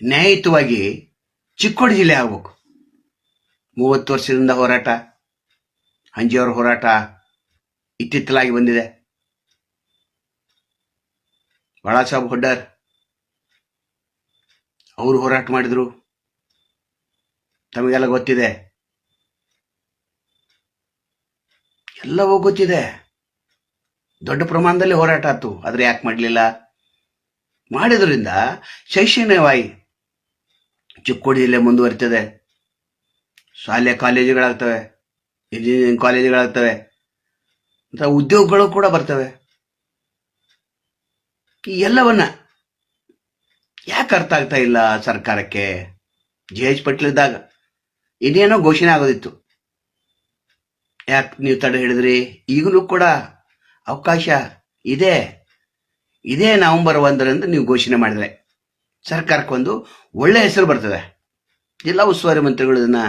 ನ್ಯಾಯಯುತವಾಗಿ ಚಿಕ್ಕೋಡಿ ಜಿಲ್ಲೆ ಆಗ್ಬೇಕು. 30 ವರ್ಷದಿಂದ ಹೋರಾಟ, ಹಂಜಿಯವರ ಹೋರಾಟ ಇತ್ತಿತ್ತಲಾಗಿ ಬಂದಿದೆ. ಬಾಳಾಸಾಹೇಬ್ ಹುಡ್ಡರ್ ಅವರು ಹೋರಾಟ ಮಾಡಿದ್ರು, ತಮಗೆಲ್ಲ ಗೊತ್ತಿದೆ, ಎಲ್ಲವೂ ಗೊತ್ತಿದೆ. ದೊಡ್ಡ ಪ್ರಮಾಣದಲ್ಲಿ ಹೋರಾಟ ಆಯ್ತು, ಆದರೆ ಯಾಕೆ ಮಾಡಲಿಲ್ಲ? ಮಾಡಿದ್ರಿಂದ ಶೈಕ್ಷಣಿಕವಾಗಿ ಚಿಕ್ಕೋಡಿ ಜಿಲ್ಲೆ ಮುಂದುವರಿತದೆ. ಶಾಲೆ ಕಾಲೇಜುಗಳಾಗ್ತವೆ, ಇಂಜಿನಿಯರಿಂಗ್ ಕಾಲೇಜುಗಳಾಗ್ತವೆ, ಅಂತ ಉದ್ಯೋಗಗಳು ಕೂಡ ಬರ್ತವೆ. ಈ ಎಲ್ಲವನ್ನ ಯಾಕೆ ಅರ್ಥ ಆಗ್ತಾ ಇಲ್ಲ ಸರ್ಕಾರಕ್ಕೆ? JH ಪಾಟೀಲ್ ಇದ್ದಾಗ ಇನ್ನೇನೋ ಘೋಷಣೆ ಆಗೋದಿತ್ತು, ಯಾಕೆ ನೀವು ತಡೆ ಹಿಡಿದ್ರಿ? ಈಗಲೂ ಕೂಡ ಅವಕಾಶ ಇದೆ. ಇದೇ ನವೆಂಬರ್ 1ರಂದು ನೀವು ಘೋಷಣೆ ಮಾಡಿದರೆ ಸರ್ಕಾರಕ್ಕೊಂದು ಒಳ್ಳೆ ಹೆಸರು ಬರ್ತದೆ. ಜಿಲ್ಲಾ ಉಸ್ತುವಾರಿ ಮಂತ್ರಿಗಳು ಇದನ್ನು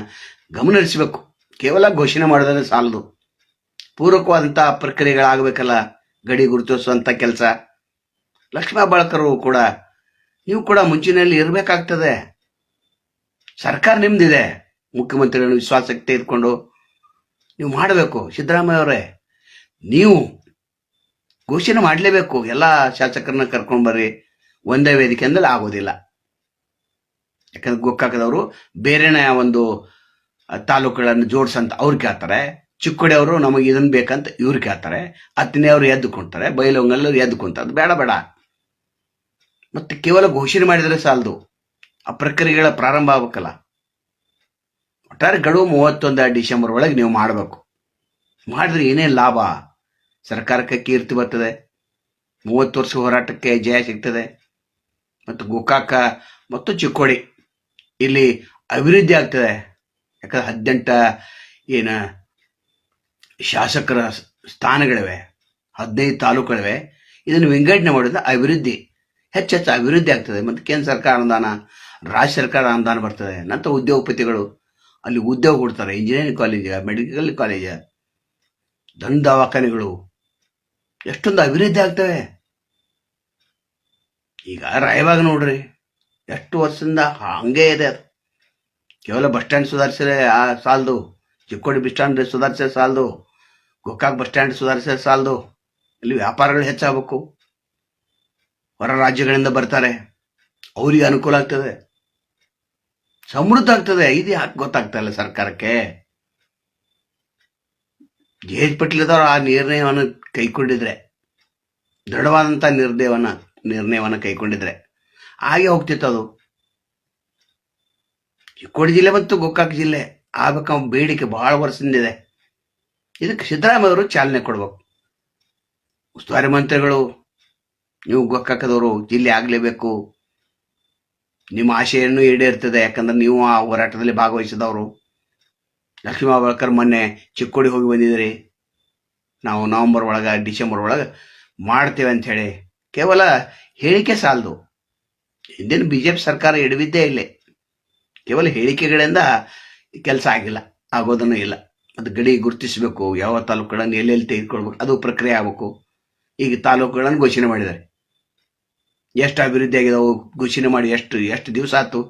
ಗಮನಹರಿಸಬೇಕು. ಕೇವಲ ಘೋಷಣೆ ಮಾಡೋದ್ರೆ ಸಾಲದು, ಪೂರಕವಾದಂಥ ಪ್ರಕ್ರಿಯೆಗಳಾಗಬೇಕಲ್ಲ. ಗಡಿ ಗುರುತಿಸುವಂಥ ಕೆಲಸ. ಲಕ್ಷ್ಮೀ ಹೆಬ್ಬಾಳ್ಕರ್ ಕೂಡ, ನೀವು ಕೂಡ ಮುಂಚಿನಲ್ಲಿ ಇರಬೇಕಾಗ್ತದೆ. ಸರ್ಕಾರ ನಿಮ್ದಿದೆ, ಮುಖ್ಯಮಂತ್ರಿಗಳನ್ನು ವಿಶ್ವಾಸಕ್ಕೆ ತೆಗೆದುಕೊಂಡು ನೀವು ಮಾಡಬೇಕು. ಸಿದ್ದರಾಮಯ್ಯ ಅವರೇ, ನೀವು ಘೋಷಣೆ ಮಾಡಲೇಬೇಕು. ಎಲ್ಲ ಶಾಸಕರನ್ನ ಕರ್ಕೊಂಡು ಬರ್ರಿ, ಒಂದೇ ವೇದಿಕೆ ಅಂದಲ್ಲಿ ಆಗೋದಿಲ್ಲ. ಯಾಕಂದ್ರೆ ಗೋಕಾಕದವರು ಬೇರೆನೇ ಒಂದು ತಾಲೂಕುಗಳನ್ನು ಜೋಡಿಸಂತ ಅವ್ರು ಕೇಳ್ತಾರೆ, ಚಿಕ್ಕೋಡಿ ಅವರು ನಮಗೆ ಇದನ್ನು ಬೇಕಂತ ಇವ್ರು ಕೇಳ್ತಾರೆ, ಹತ್ತನೇ ಅವರು ಎದ್ದುಕೊಂತಾರೆ, ಬೈಲೊಂಗಲ್ಲವ್ರು ಎದ್ದುಕೊಂತಾರೆ. ಅದು ಬೇಡ ಬೇಡ. ಮತ್ತೆ ಕೇವಲ ಘೋಷಣೆ ಮಾಡಿದರೆ ಸಾಲದು, ಆ ಪ್ರಕ್ರಿಯೆಗಳ ಪ್ರಾರಂಭ ಆಗ್ಬೇಕಲ್ಲ. ಒಟ್ಟಾರೆ ಗಡುವು 31 ಡಿಸೆಂಬರ್ ಒಳಗೆ ನೀವು ಮಾಡಬೇಕು. ಮಾಡಿದ್ರೆ ಏನೇ ಲಾಭ? ಸರ್ಕಾರಕ್ಕೆ ಕೀರ್ತಿ ಬರ್ತದೆ, 30 ವರ್ಷ ಹೋರಾಟಕ್ಕೆ ಜಯ ಸಿಗ್ತದೆ, ಮತ್ತು ಗೋಕಾಕ ಮತ್ತು ಚಿಕ್ಕೋಡಿ ಇಲ್ಲಿ ಅಭಿವೃದ್ಧಿ ಆಗ್ತದೆ. ಯಾಕಂದ್ರೆ 18 ಏನು ಶಾಸಕರ ಸ್ಥಾನಗಳಿವೆ, 15 ತಾಲೂಕುಗಳಿವೆ. ಇದನ್ನು ವಿಂಗಡಣೆ ಮಾಡಿದ್ರೆ ಅಭಿವೃದ್ಧಿ ಹೆಚ್ಚೆಚ್ಚು ಅಭಿವೃದ್ಧಿ ಆಗ್ತದೆ. ಮತ್ತು ಕೇಂದ್ರ ಸರ್ಕಾರ ಅನುದಾನ, ರಾಜ್ಯ ಸರ್ಕಾರ ಅನುದಾನ ಬರ್ತದೆ. ನಂತರ ಉದ್ಯೋಗಪತಿಗಳು ಅಲ್ಲಿ ಉದ್ಯೋಗ ಕೊಡ್ತಾರೆ. ಇಂಜಿನಿಯರಿಂಗ್ ಕಾಲೇಜ್, ಮೆಡಿಕಲ್ ಕಾಲೇಜ್, ದೊಡ್ಡ ದವಾಖಾನೆಗಳು, ಎಷ್ಟೊಂದು ಅಭಿವೃದ್ಧಿ ಆಗ್ತವೆ. ಈಗ ರಾಯಬಾಗ ನೋಡ್ರಿ, ಎಷ್ಟು ವರ್ಷದಿಂದ ಹಂಗೆ ಇದೆ. ಅದು ಕೇವಲ ಬಸ್ ಸ್ಟ್ಯಾಂಡ್ ಸುಧಾರಿಸಿದ್ರೆ ಸಾಲದು, ಚಿಕ್ಕೋಡಿ ಬಸ್ ಸ್ಟ್ಯಾಂಡ್ ಸುಧಾರಿಸಿದ್ರೆ ಸಾಲದು, ಗೋಕಾಕ್ ಬಸ್ ಸ್ಟ್ಯಾಂಡ್ ಸುಧಾರಿಸಿದ್ರೆ ಸಾಲದು. ಇಲ್ಲಿ ವ್ಯಾಪಾರಗಳು ಹೆಚ್ಚಾಗಬೇಕು. ಹೊರ ರಾಜ್ಯಗಳಿಂದ ಬರ್ತಾರೆ, ಅವರಿಗೆ ಅನುಕೂಲ ಆಗ್ತದೆ, ಸಮೃದ್ಧ ಆಗ್ತದೆ. ಇದು ಯಾಕೆ ಗೊತ್ತಾಗ್ತಾ ಇಲ್ಲ ಸರ್ಕಾರಕ್ಕೆ? JH ಪಾಟೀಲ್ ಅವರು ಆ ನಿರ್ಣಯವನ್ನು ಕೈಗೊಂಡಿದ್ರೆ, ದೃಢವಾದಂಥ ನಿರ್ಣಯವನ್ನು ಕೈಗೊಂಡಿದ್ರೆ ಹಾಗೆ ಹೋಗ್ತಿತ್ತು. ಅದು ಚಿಕ್ಕೋಡಿ ಜಿಲ್ಲೆ ಮತ್ತು ಗೋಕಾಕ್ ಜಿಲ್ಲೆ ಆಗಬೇಕ ಬೇಡಿಕೆ ಬಹಳ ವರ್ಷದಿಂದಿದೆ. ಇದಕ್ಕೆ ಸಿದ್ದರಾಮಯ್ಯ ಅವರು ಚಾಲನೆ ಕೊಡ್ಬೇಕು. ಉಸ್ತುವಾರಿ ಮಂತ್ರಿಗಳು, ನೀವು ಗೋಕಾಕದವರು ಜಿಲ್ಲೆ ಆಗಲೇಬೇಕು. ನಿಮ್ಮ ಆಶೆಯನ್ನು ಈಡೇರ್ತದೆ, ಯಾಕಂದ್ರೆ ನೀವು ಆ ಹೋರಾಟದಲ್ಲಿ ಭಾಗವಹಿಸಿದವರು. ಲಕ್ಷ್ಮೀ ಹೆಬ್ಬಾಳ್ಕರ್ ಮೊನ್ನೆ ಚಿಕ್ಕೋಡಿ ಹೋಗಿ ಬಂದಿದ್ರಿ, ನಾವು ನವೆಂಬರ್ ಒಳಗೆ ಡಿಸೆಂಬರ್ ಒಳಗೆ ಮಾಡ್ತೇವೆ ಅಂಥೇಳಿ. ಕೇವಲ ಹೇಳಿಕೆ ಸಾಲದು. ಹಿಂದಿನ BJP ಸರ್ಕಾರ ಹಿಡಿದಿದ್ದೇ ಇಲ್ಲೇ, ಕೇವಲ ಹೇಳಿಕೆಗಳಿಂದ ಕೆಲಸ ಆಗಿಲ್ಲ, ಆಗೋದನ್ನು ಇಲ್ಲ. ಅದು ಗಡಿ ಗುರುತಿಸಬೇಕು, ಯಾವ ತಾಲೂಕುಗಳನ್ನು ಎಲ್ಲೆಲ್ಲಿ ತೆಗೆದುಕೊಳ್ಬೇಕು, ಅದು ಪ್ರಕ್ರಿಯೆ ಆಗಬೇಕು. ಈಗ ತಾಲೂಕುಗಳನ್ನು ಘೋಷಣೆ ಮಾಡಿದ್ದಾರೆ. ಎಷ್ಟು ಅಭಿವೃದ್ಧಿ ಆಗಿದಾವು ಘೋಷಣೆ ಮಾಡಿ ಎಷ್ಟು ದಿವಸ ಆಯ್ತು?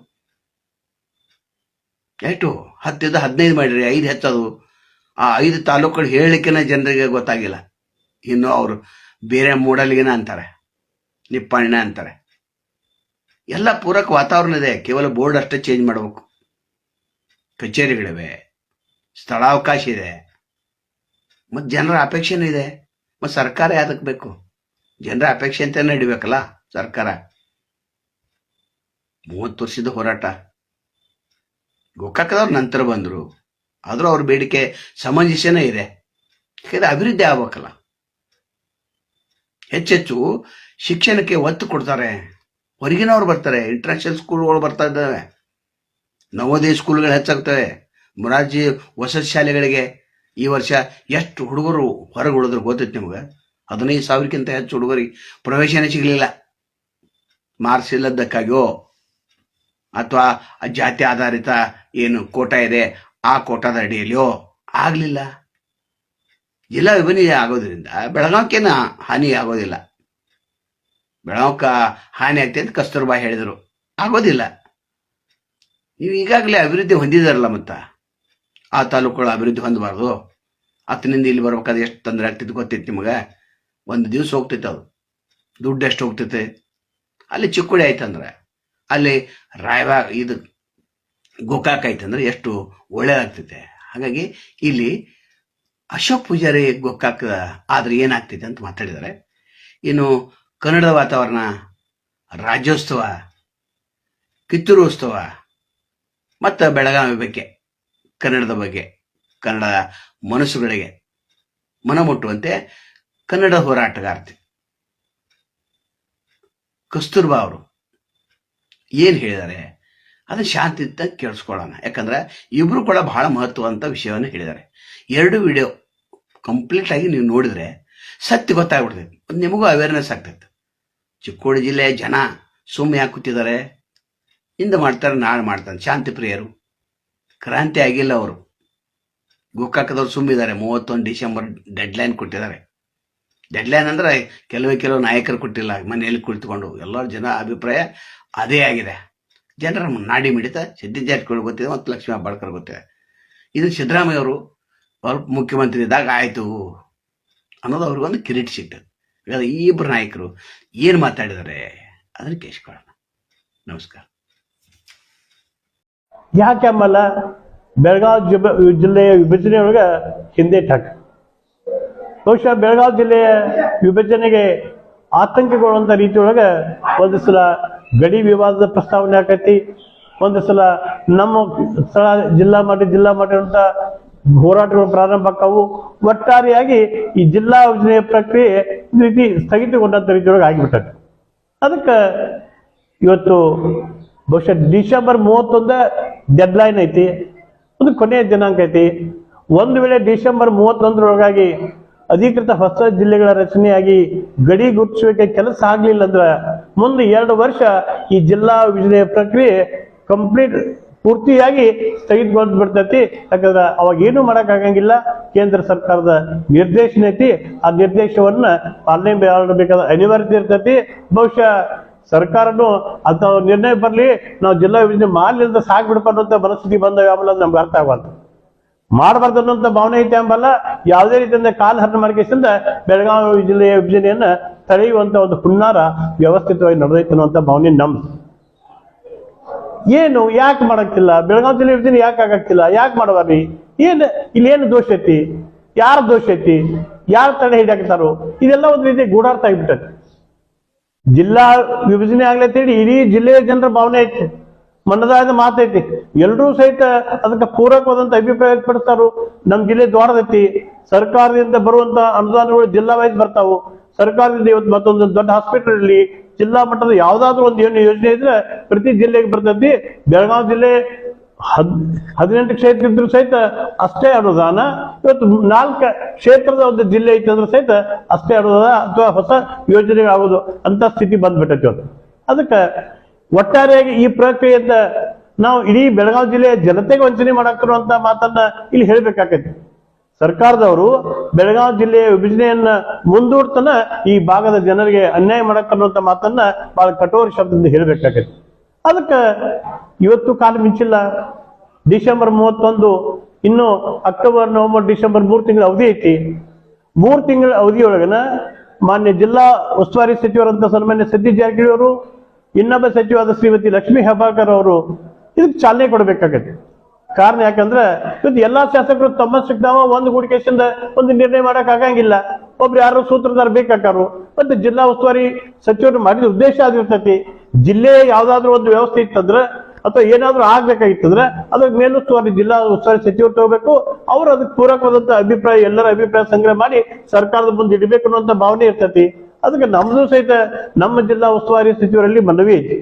ಎಷ್ಟು 10 15 ಮಾಡಿರಿ, 5 ಹೆಚ್ಚದು. ಆ 5 ತಾಲೂಕುಗಳು ಹೇಳಲಿಕ್ಕೆನೇ ಜನರಿಗೆ ಗೊತ್ತಾಗಿಲ್ಲ. ಇನ್ನು ಅವರು ಬೇರೆ ಮೂಡಲ್ಗಿನ ಅಂತಾರೆ, ನಿಪ್ಪಾಣಿನ ಅಂತಾರೆ. ಎಲ್ಲ ಪೂರಕ ವಾತಾವರಣ ಇದೆ, ಕೇವಲ ಬೋರ್ಡ್ ಅಷ್ಟೇ ಚೇಂಜ್ ಮಾಡಬೇಕು. ಕಚೇರಿಗಳಿವೆ, ಸ್ಥಳಾವಕಾಶ ಇದೆ, ಮತ್ತು ಜನರ ಅಪೇಕ್ಷೆನೂ ಇದೆ. ಮತ್ತು ಸರ್ಕಾರ ಯಾವ್ದಕ್ಕೆ ಬೇಕು? ಜನರ ಅಪೇಕ್ಷೆ ಅಂತ ನಡಿಬೇಕಲ್ಲ ಸರ್ಕಾರ. 30 ವರ್ಷದ ಹೋರಾಟ. ಗೋಕಾಕದವ್ರು ನಂತರ ಬಂದರು, ಆದರೂ ಅವ್ರ ಬೇಡಿಕೆ ಸಮಂಜಸನೇ ಇದೆ. ಯಾಕಂದ್ರೆ ಅಭಿವೃದ್ಧಿ ಆಗ್ಬೇಕಲ್ಲ. ಹೆಚ್ಚೆಚ್ಚು ಶಿಕ್ಷಣಕ್ಕೆ ಒತ್ತು ಕೊಡ್ತಾರೆ. ಹೊರಗಿನವ್ರು ಬರ್ತಾರೆ, ಇಂಟರ್ನ್ಯಾಷನಲ್ ಸ್ಕೂಲ್ಗಳು ಬರ್ತಾ ಇದ್ದಾವೆ, ನವೋದಯ ಸ್ಕೂಲ್ಗಳು ಹೆಚ್ಚಾಗ್ತವೆ. ಮೊರಾರ್ಜಿ ವಸತಿ ಶಾಲೆಗಳಿಗೆ ಈ ವರ್ಷ ಎಷ್ಟು ಹುಡುಗರು ಹೊರಗೆ ಉಳಿದ್ರು ಗೊತ್ತೈತೆ ನಿಮ್ಗೆ? 15,000ಕ್ಕಿಂತ ಹೆಚ್ಚು ಹುಡುಗರಿಗೆ ಪ್ರವೇಶನೇ ಸಿಗಲಿಲ್ಲ. ಮಾರ್ಕ್ಸ್ ಇಲ್ಲದಕ್ಕಾಗಿಯೋ ಅಥವಾ ಜಾತಿ ಆಧಾರಿತ ಏನು ಕೋಟಾ ಇದೆ ಆ ಕೋಟಾದ ಅಡಿಯಲ್ಲಿಯೋ ಆಗಲಿಲ್ಲ. ಜಿಲ್ಲಾ ವಿಭಜನೆ ಆಗೋದ್ರಿಂದ ಬೆಳಗಾವಿಕೇನ ಹಾನಿ ಆಗೋದಿಲ್ಲ. ಬೆಳಗಾವಿಕ ಹಾನಿ ಆಗ್ತದೆ ಅಂತ ಕಸ್ತೂರ್ಬಾ ಹೇಳಿದರು, ಆಗೋದಿಲ್ಲ. ನೀವು ಈಗಾಗಲೇ ಅಭಿವೃದ್ಧಿ ಹೊಂದಿದಾರಲ್ಲ, ಮತ್ತು ಆ ತಾಲೂಕುಗಳು ಅಭಿವೃದ್ಧಿ ಹೊಂದಬಾರ್ದು? ಹತ್ತಿನಿಂದ ಇಲ್ಲಿ ಬರ್ಬೇಕಾದ್ರೆ ಎಷ್ಟು ತೊಂದರೆ ಆಗ್ತಿತ್ತು ಗೊತ್ತೈತಿ ನಿಮಗೆ? ಒಂದು ದಿವಸ ಹೋಗ್ತೈತೆ, ಅದು ದುಡ್ಡು ಎಷ್ಟು ಹೋಗ್ತೈತೆ. ಅಲ್ಲಿ ಚಿಕ್ಕುಳಿ ಆಯ್ತಂದ್ರೆ, ಅಲ್ಲಿ ರಾಯಬಾಗ್ ಇದು ಗೋಕಾಕ್ ಆಯ್ತಂದ್ರೆ ಎಷ್ಟು ಒಳ್ಳೇದಾಗ್ತೈತೆ. ಹಾಗಾಗಿ ಇಲ್ಲಿ ಅಶೋಕ್ ಪೂಜಾರಿ ಗೋಕಾಕ್ ಆದ್ರೆ ಏನಾಗ್ತೈತೆ ಅಂತ ಮಾತಾಡಿದ್ದಾರೆ. ಇನ್ನು ಕನ್ನಡದ ವಾತಾವರಣ, ರಾಜ್ಯೋತ್ಸವ, ಕಿತ್ತೂರು ಉತ್ಸವ ಮತ್ತು ಬೆಳಗಾವಿ ಬಗ್ಗೆ, ಕನ್ನಡದ ಬಗ್ಗೆ, ಕನ್ನಡ ಮನಸ್ಸುಗಳಿಗೆ ಮನಮುಟ್ಟುವಂತೆ ಕನ್ನಡ ಹೋರಾಟಗಾರ್ತಿ ಕಸ್ತೂರ್ಬಾ ಅವರು ಏನು ಹೇಳಿದ್ದಾರೆ ಅದನ್ನು ಶಾಂತಿಯುತ ಕೇಳಿಸ್ಕೊಳ್ಳೋಣ. ಯಾಕಂದ್ರೆ ಇಬ್ಬರು ಕೂಡ ಬಹಳ ಮಹತ್ವವಂತ ವಿಷಯವನ್ನು ಹೇಳಿದ್ದಾರೆ. 2 ವಿಡಿಯೋ ಕಂಪ್ಲೀಟಾಗಿ ನೀವು ನೋಡಿದ್ರೆ ಸತ್ಯ ಗೊತ್ತಾಗ್ಬಿಡ್ತೈತೆ, ನಿಮಗೂ ಅವೇರ್ನೆಸ್ ಆಗ್ತೈತೆ. ಚಿಕ್ಕೋಡಿ ಜಿಲ್ಲೆಯ ಜನ ಸುಮ್ಮನೆ ಯಾಕೆ ಕೂತಿದ್ದಾರೆ? ಇಂದು ಮಾಡ್ತಾರೆ, ನಾಳೆ ಮಾಡ್ತಾರೆ. ಶಾಂತಿ ಪ್ರಿಯರು, ಕ್ರಾಂತಿ ಆಗಿಲ್ಲ ಅವರು. ಗೋಕಾಕದವ್ರು ಸುಮ್ಮಿದ್ದಾರೆ. 31 ಡಿಸೆಂಬರ್ ಡೆಡ್ಲೈನ್ ಕೊಟ್ಟಿದ್ದಾರೆ. ಡೆಡ್ಲೈನ್ ಅಂದರೆ ಕೆಲವು ನಾಯಕರು ಕೊಟ್ಟಿಲ್ಲ, ಮನೆಯಲ್ಲಿ ಕುಳಿತುಕೊಂಡು. ಎಲ್ಲರ ಜನ ಅಭಿಪ್ರಾಯ ಅದೇ ಆಗಿದೆ. ಜನರ ನಾಡಿ ಮಿಡಿತ ಸಿದ್ದಿ ಜಾರಕಿಹೊಳಿ ಗೊತ್ತಿದೆ ಮತ್ತು ಲಕ್ಷ್ಮೀ ಹೆಬ್ಬಾಳ್ಕರ್ ಗೊತ್ತಿದೆ. ಇದು ಸಿದ್ದರಾಮಯ್ಯ ಅವರು ಮುಖ್ಯಮಂತ್ರಿ ಇದ್ದಾಗ ಆಯಿತು ಅನ್ನೋದು ಅವ್ರಿಗೊಂದು ಕಿರೀಟ ಸಿಗ್ತದೆ. ಈ ಇಬ್ಬರು ನಾಯಕರು ಏನು ಮಾತಾಡಿದ್ದಾರೆ ಅದನ್ನು ಕೇಳಿಸ್ಕೊಳ್ಳೋಣ. ನಮಸ್ಕಾರ. ಯಾಕೆ ಅಂಬಲ್ಲ, ಬೆಳಗಾವಿ ಜಿಲ್ಲೆಯ ವಿಭಜನೆಯೊಳಗೆ ಹಿಂದೇಟು ಹಾಕಿ ಬಹುಶಃ ಬೆಳಗಾವಿ ಜಿಲ್ಲೆಯ ವಿಭಜನೆಗೆ ಆತಂಕಗೊಳ್ಳುವಂಥ ರೀತಿಯೊಳಗೆ ಒಂದು ಸಲ ಗಡಿ ವಿವಾದದ ಪ್ರಸ್ತಾವನೆ ಆಕೈತಿ, ಒಂದು ಸಲ ನಮ್ಮ ಸ್ಥಳ ಜಿಲ್ಲಾ ಮಟ್ಟ ಅಂತ ಹೋರಾಟಗಳು ಪ್ರಾರಂಭ ಆಕ್ಕವು. ಒಟ್ಟಾರೆಯಾಗಿ ಈ ಜಿಲ್ಲಾ ವಿಭಜನೆಯ ಪ್ರಕ್ರಿಯೆ ರೀತಿ ಸ್ಥಗಿತಗೊಂಡಂಥ ರೀತಿಯೊಳಗೆ ಆಗಿಬಿಟ್ಟೈತಿ. ಅದಕ್ಕೆ ಇವತ್ತು ಬಹುಶಃ ಡಿಸೆಂಬರ್ 31 ಡೆಡ್ಲೈನ್ ಐತಿ, ಒಂದು ಕೊನೆಯ ದಿನಾಂಕ ಐತಿ. ಒಂದು ವೇಳೆ ಡಿಸೆಂಬರ್ 31ರೊಳಗಾಗಿ ಅಧಿಕೃತ ಹೊಸ ಜಿಲ್ಲೆಗಳ ರಚನೆಯಾಗಿ ಗಡಿ ಗುರುತಿಸುವಿಕೆ ಕೆಲಸ ಆಗ್ಲಿಲ್ಲ ಅಂದ್ರೆ ಮುಂದೆ 2 ವರ್ಷ ಈ ಜಿಲ್ಲಾ ವಿಭಜನೆಯ ಪ್ರಕ್ರಿಯೆ ಪೂರ್ತಿಯಾಗಿ ಸ್ಥಗಿತಗೊಂಡು ಬಿಡ್ತೈತಿ. ಯಾಕಂದ್ರೆ ಅವಾಗ ಏನು ಮಾಡಕ್ಕಾಗಂಗಿಲ್ಲ. ಕೇಂದ್ರ ಸರ್ಕಾರದ ನಿರ್ದೇಶನ ಐತಿ, ಆ ನಿರ್ದೇಶವನ್ನ ಪಾಲನೆ ಮಾಡಬೇಕಾದ ಅನಿವಾರ್ಯತೆ ಇರ್ತೈತಿ. ಬಹುಶಃ ಸರ್ಕಾರನು ಅಂತ ನಿರ್ಣಯ ಬರಲಿ, ನಾವು ಜಿಲ್ಲಾ ವಿಭಜನೆ ಮಾಡಲಿಲ್ಲ ಸಾಕ್ಬಿಡ್ಪ ಅನ್ನೋಂಥ ಮನಸ್ಥಿತಿ ಬಂದ ಯಾವಲ್ಲ ನಮ್ಗೆ ಅರ್ಥ ಆಗಬಾರ್ದು. ಮಾಡಬಾರ್ದು ಅನ್ನೋಂಥ ಭಾವನೆ ಐತೆ ಅಂಬಲ್ಲ. ಯಾವುದೇ ರೀತಿಯಿಂದ ಕಾಲ ಹರಣ ಮಾಡಿಕೆಯಿಂದ ಬೆಳಗಾವಿ ಜಿಲ್ಲೆಯ ವಿಭಜನೆಯನ್ನ ತಡೆಯುವಂತ ಒಂದು ಹುನ್ನಾರ ವ್ಯವಸ್ಥಿತವಾಗಿ ನಡೆದೈತೆ ಅನ್ನುವಂಥ ಭಾವನೆ ನಮ್ದು. ಏನು ಯಾಕೆ ಮಾಡಕ್ತಿಲ್ಲ? ಬೆಳಗಾವಿ ಜಿಲ್ಲೆ ವಿಭಜನೆ ಯಾಕೆ ಆಗಕ್ತಿಲ್ಲ? ಯಾಕೆ ಮಾಡಬಾರ್ರಿ? ಇಲ್ಲಿ ಏನು ದೋಷ ಐತಿ? ಯಾರ ದೋಷ ಐತಿ? ಯಾರು ತಡೆ ಹಿಡಿಯಾಕತ್ತಾರೋ? ಇದೆಲ್ಲ ಒಂದು ರೀತಿ ಗೂಢಾರ್ಥ ಆಗಿಬಿಟ್ಟೈತಿ. ಜಿಲ್ಲಾ ವಿಭಜನೆ ಆಗ್ಲತ್ತೇಳಿ ಇಡೀ ಜಿಲ್ಲೆಯ ಜನರ ಭಾವನೆ ಐತಿ, ಮನದಾದ ಮಾತೈತಿ. ಎಲ್ಲರೂ ಸಹಿತ ಅದಕ್ಕೆ ಪೂರಕವಾದಂತ ಅಭಿಪ್ರಾಯ ವ್ಯಕ್ತಪಡಿಸ್ತಾರು. ನಮ್ ಜಿಲ್ಲೆ ದೊಡ್ಡದೈತಿ, ಸರ್ಕಾರದಿಂದ ಬರುವಂತ ಅನುದಾನಗಳು ಜಿಲ್ಲಾ ವೈಸ್ ಬರ್ತಾವು. ಸರ್ಕಾರದಿಂದ ಇವತ್ತು ಮತ್ತೊಂದು ದೊಡ್ಡ ಹಾಸ್ಪಿಟಲ್ ಇರಲಿ, ಜಿಲ್ಲಾ ಮಟ್ಟದ ಯಾವ್ದಾದ್ರು ಒಂದು ಏನು ಯೋಜನೆ ಇದ್ರೆ ಪ್ರತಿ ಜಿಲ್ಲೆಗೆ ಬರ್ತೈತಿ. ಬೆಳಗಾವಿ ಜಿಲ್ಲೆ 18 ಕ್ಷೇತ್ರ ಇದ್ರು ಸಹಿತ ಅಷ್ಟೇ ಅನುದಾನ. ಇವತ್ತು 4 ಕ್ಷೇತ್ರದ ಒಂದು ಜಿಲ್ಲೆ ಐತೆ ಅಂದ್ರೆ ಸಹಿತ ಅಷ್ಟೇ ಅನುದಾನ ಅಥವಾ ಹೊಸ ಯೋಜನೆಗಳಾಗೋದು ಅಂತ ಸ್ಥಿತಿ ಬಂದ್ಬಿಟ್ಟೈತಿ ಇವತ್ತು. ಅದಕ್ಕೆ ಒಟ್ಟಾರೆಯಾಗಿ ಈ ಪ್ರಕ್ರಿಯೆಯಿಂದ ನಾವು ಇಡೀ ಬೆಳಗಾವಿ ಜಿಲ್ಲೆಯ ಜನತೆಗೆ ವಂಚನೆ ಮಾಡಾಕ್ತಿರುವಂತ ಮಾತನ್ನ ಇಲ್ಲಿ ಹೇಳ್ಬೇಕಾಗೈತಿ. ಸರ್ಕಾರದವರು ಬೆಳಗಾವಿ ಜಿಲ್ಲೆಯ ವಿಭಜನೆಯನ್ನ ಮುಂದೂಡ್ತನ ಈ ಭಾಗದ ಜನರಿಗೆ ಅನ್ಯಾಯ ಮಾಡಕ್ಕನ್ನುವಂತ ಮಾತನ್ನ ಬಹಳ ಕಠೋರ ಶಬ್ದದಿಂದ ಹೇಳ್ಬೇಕಾಗೈತಿ. ಅದಕ್ಕೆ ಇವತ್ತು ಕಾಲ ಮಿಂಚಿಲ್ಲ. ಡಿಸೆಂಬರ್ 31, ಇನ್ನು ಅಕ್ಟೋಬರ್, ನವೆಂಬರ್, ಡಿಸೆಂಬರ್ 3 ತಿಂಗಳ ಅವಧಿ ಐತಿ. 3 ತಿಂಗಳ ಅವಧಿಯೊಳಗನ ಮಾನ್ಯ ಜಿಲ್ಲಾ ಉಸ್ತುವಾರಿ ಸಚಿವರಂತ ಸನ್ಮಾನ್ಯ ಸತೀಶ್ ಜಾರಕಿಹೊಳಿ ಅವರು, ಇನ್ನೊಬ್ಬ ಸಚಿವರಾದ ಶ್ರೀಮತಿ ಲಕ್ಷ್ಮೀ ಹೆಬ್ಬಾಳ್ಕರ್ ಅವರು ಇದಕ್ಕೆ ಚಾಲನೆ ಕೊಡಬೇಕಾಗತ್ತೆ. ಕಾರಣ ಯಾಕಂದ್ರೆ ಇವತ್ತು ಎಲ್ಲಾ ಶಾಸಕರು ತಮ್ಮಷ್ಟಕ್ಕೆ ತಾವ ಒಂದು ಗೂಡಿಕೆಯಿಂದ ಒಂದು ನಿರ್ಣಯ ಮಾಡಕ್ ಆಗಂಗಿಲ್ಲ. ಒಬ್ರು ಯಾರು ಸೂತ್ರಧಾರ ಬೇಕಾಕಾರು. ಮತ್ತೆ ಜಿಲ್ಲಾ ಉಸ್ತುವಾರಿ ಸಚಿವರು ಮಾಡಿದ ಉದ್ದೇಶ ಆಗಿರ್ತೈತಿ, ಜಿಲ್ಲೆ ಯಾವ್ದಾದ್ರು ಒಂದು ವ್ಯವಸ್ಥೆ ಇತ್ತಂದ್ರೆ ಅಥವಾ ಏನಾದ್ರೂ ಆಗ್ಬೇಕಾಗಿತ್ತಂದ್ರೆ ಅದಕ್ಕೆ ಮೇಲುಸ್ತುವಾರಿ ಜಿಲ್ಲಾ ಉಸ್ತುವಾರಿ ಸಚಿವರು ತಗೋಬೇಕು. ಅವ್ರು ಅದಕ್ಕೆ ಪೂರಕವಾದಂತ ಅಭಿಪ್ರಾಯ, ಎಲ್ಲರ ಅಭಿಪ್ರಾಯ ಸಂಗ್ರಹ ಮಾಡಿ ಸರ್ಕಾರದ ಮುಂದೆ ಇಡಬೇಕು ಅನ್ನುವಂತ ಭಾವನೆ ಇರ್ತೈತಿ. ಅದಕ್ಕೆ ನಮ್ದು ಸಹಿತ ನಮ್ಮ ಜಿಲ್ಲಾ ಉಸ್ತುವಾರಿ ಸಚಿವರಲ್ಲಿ ಮನವಿ ಐತಿ.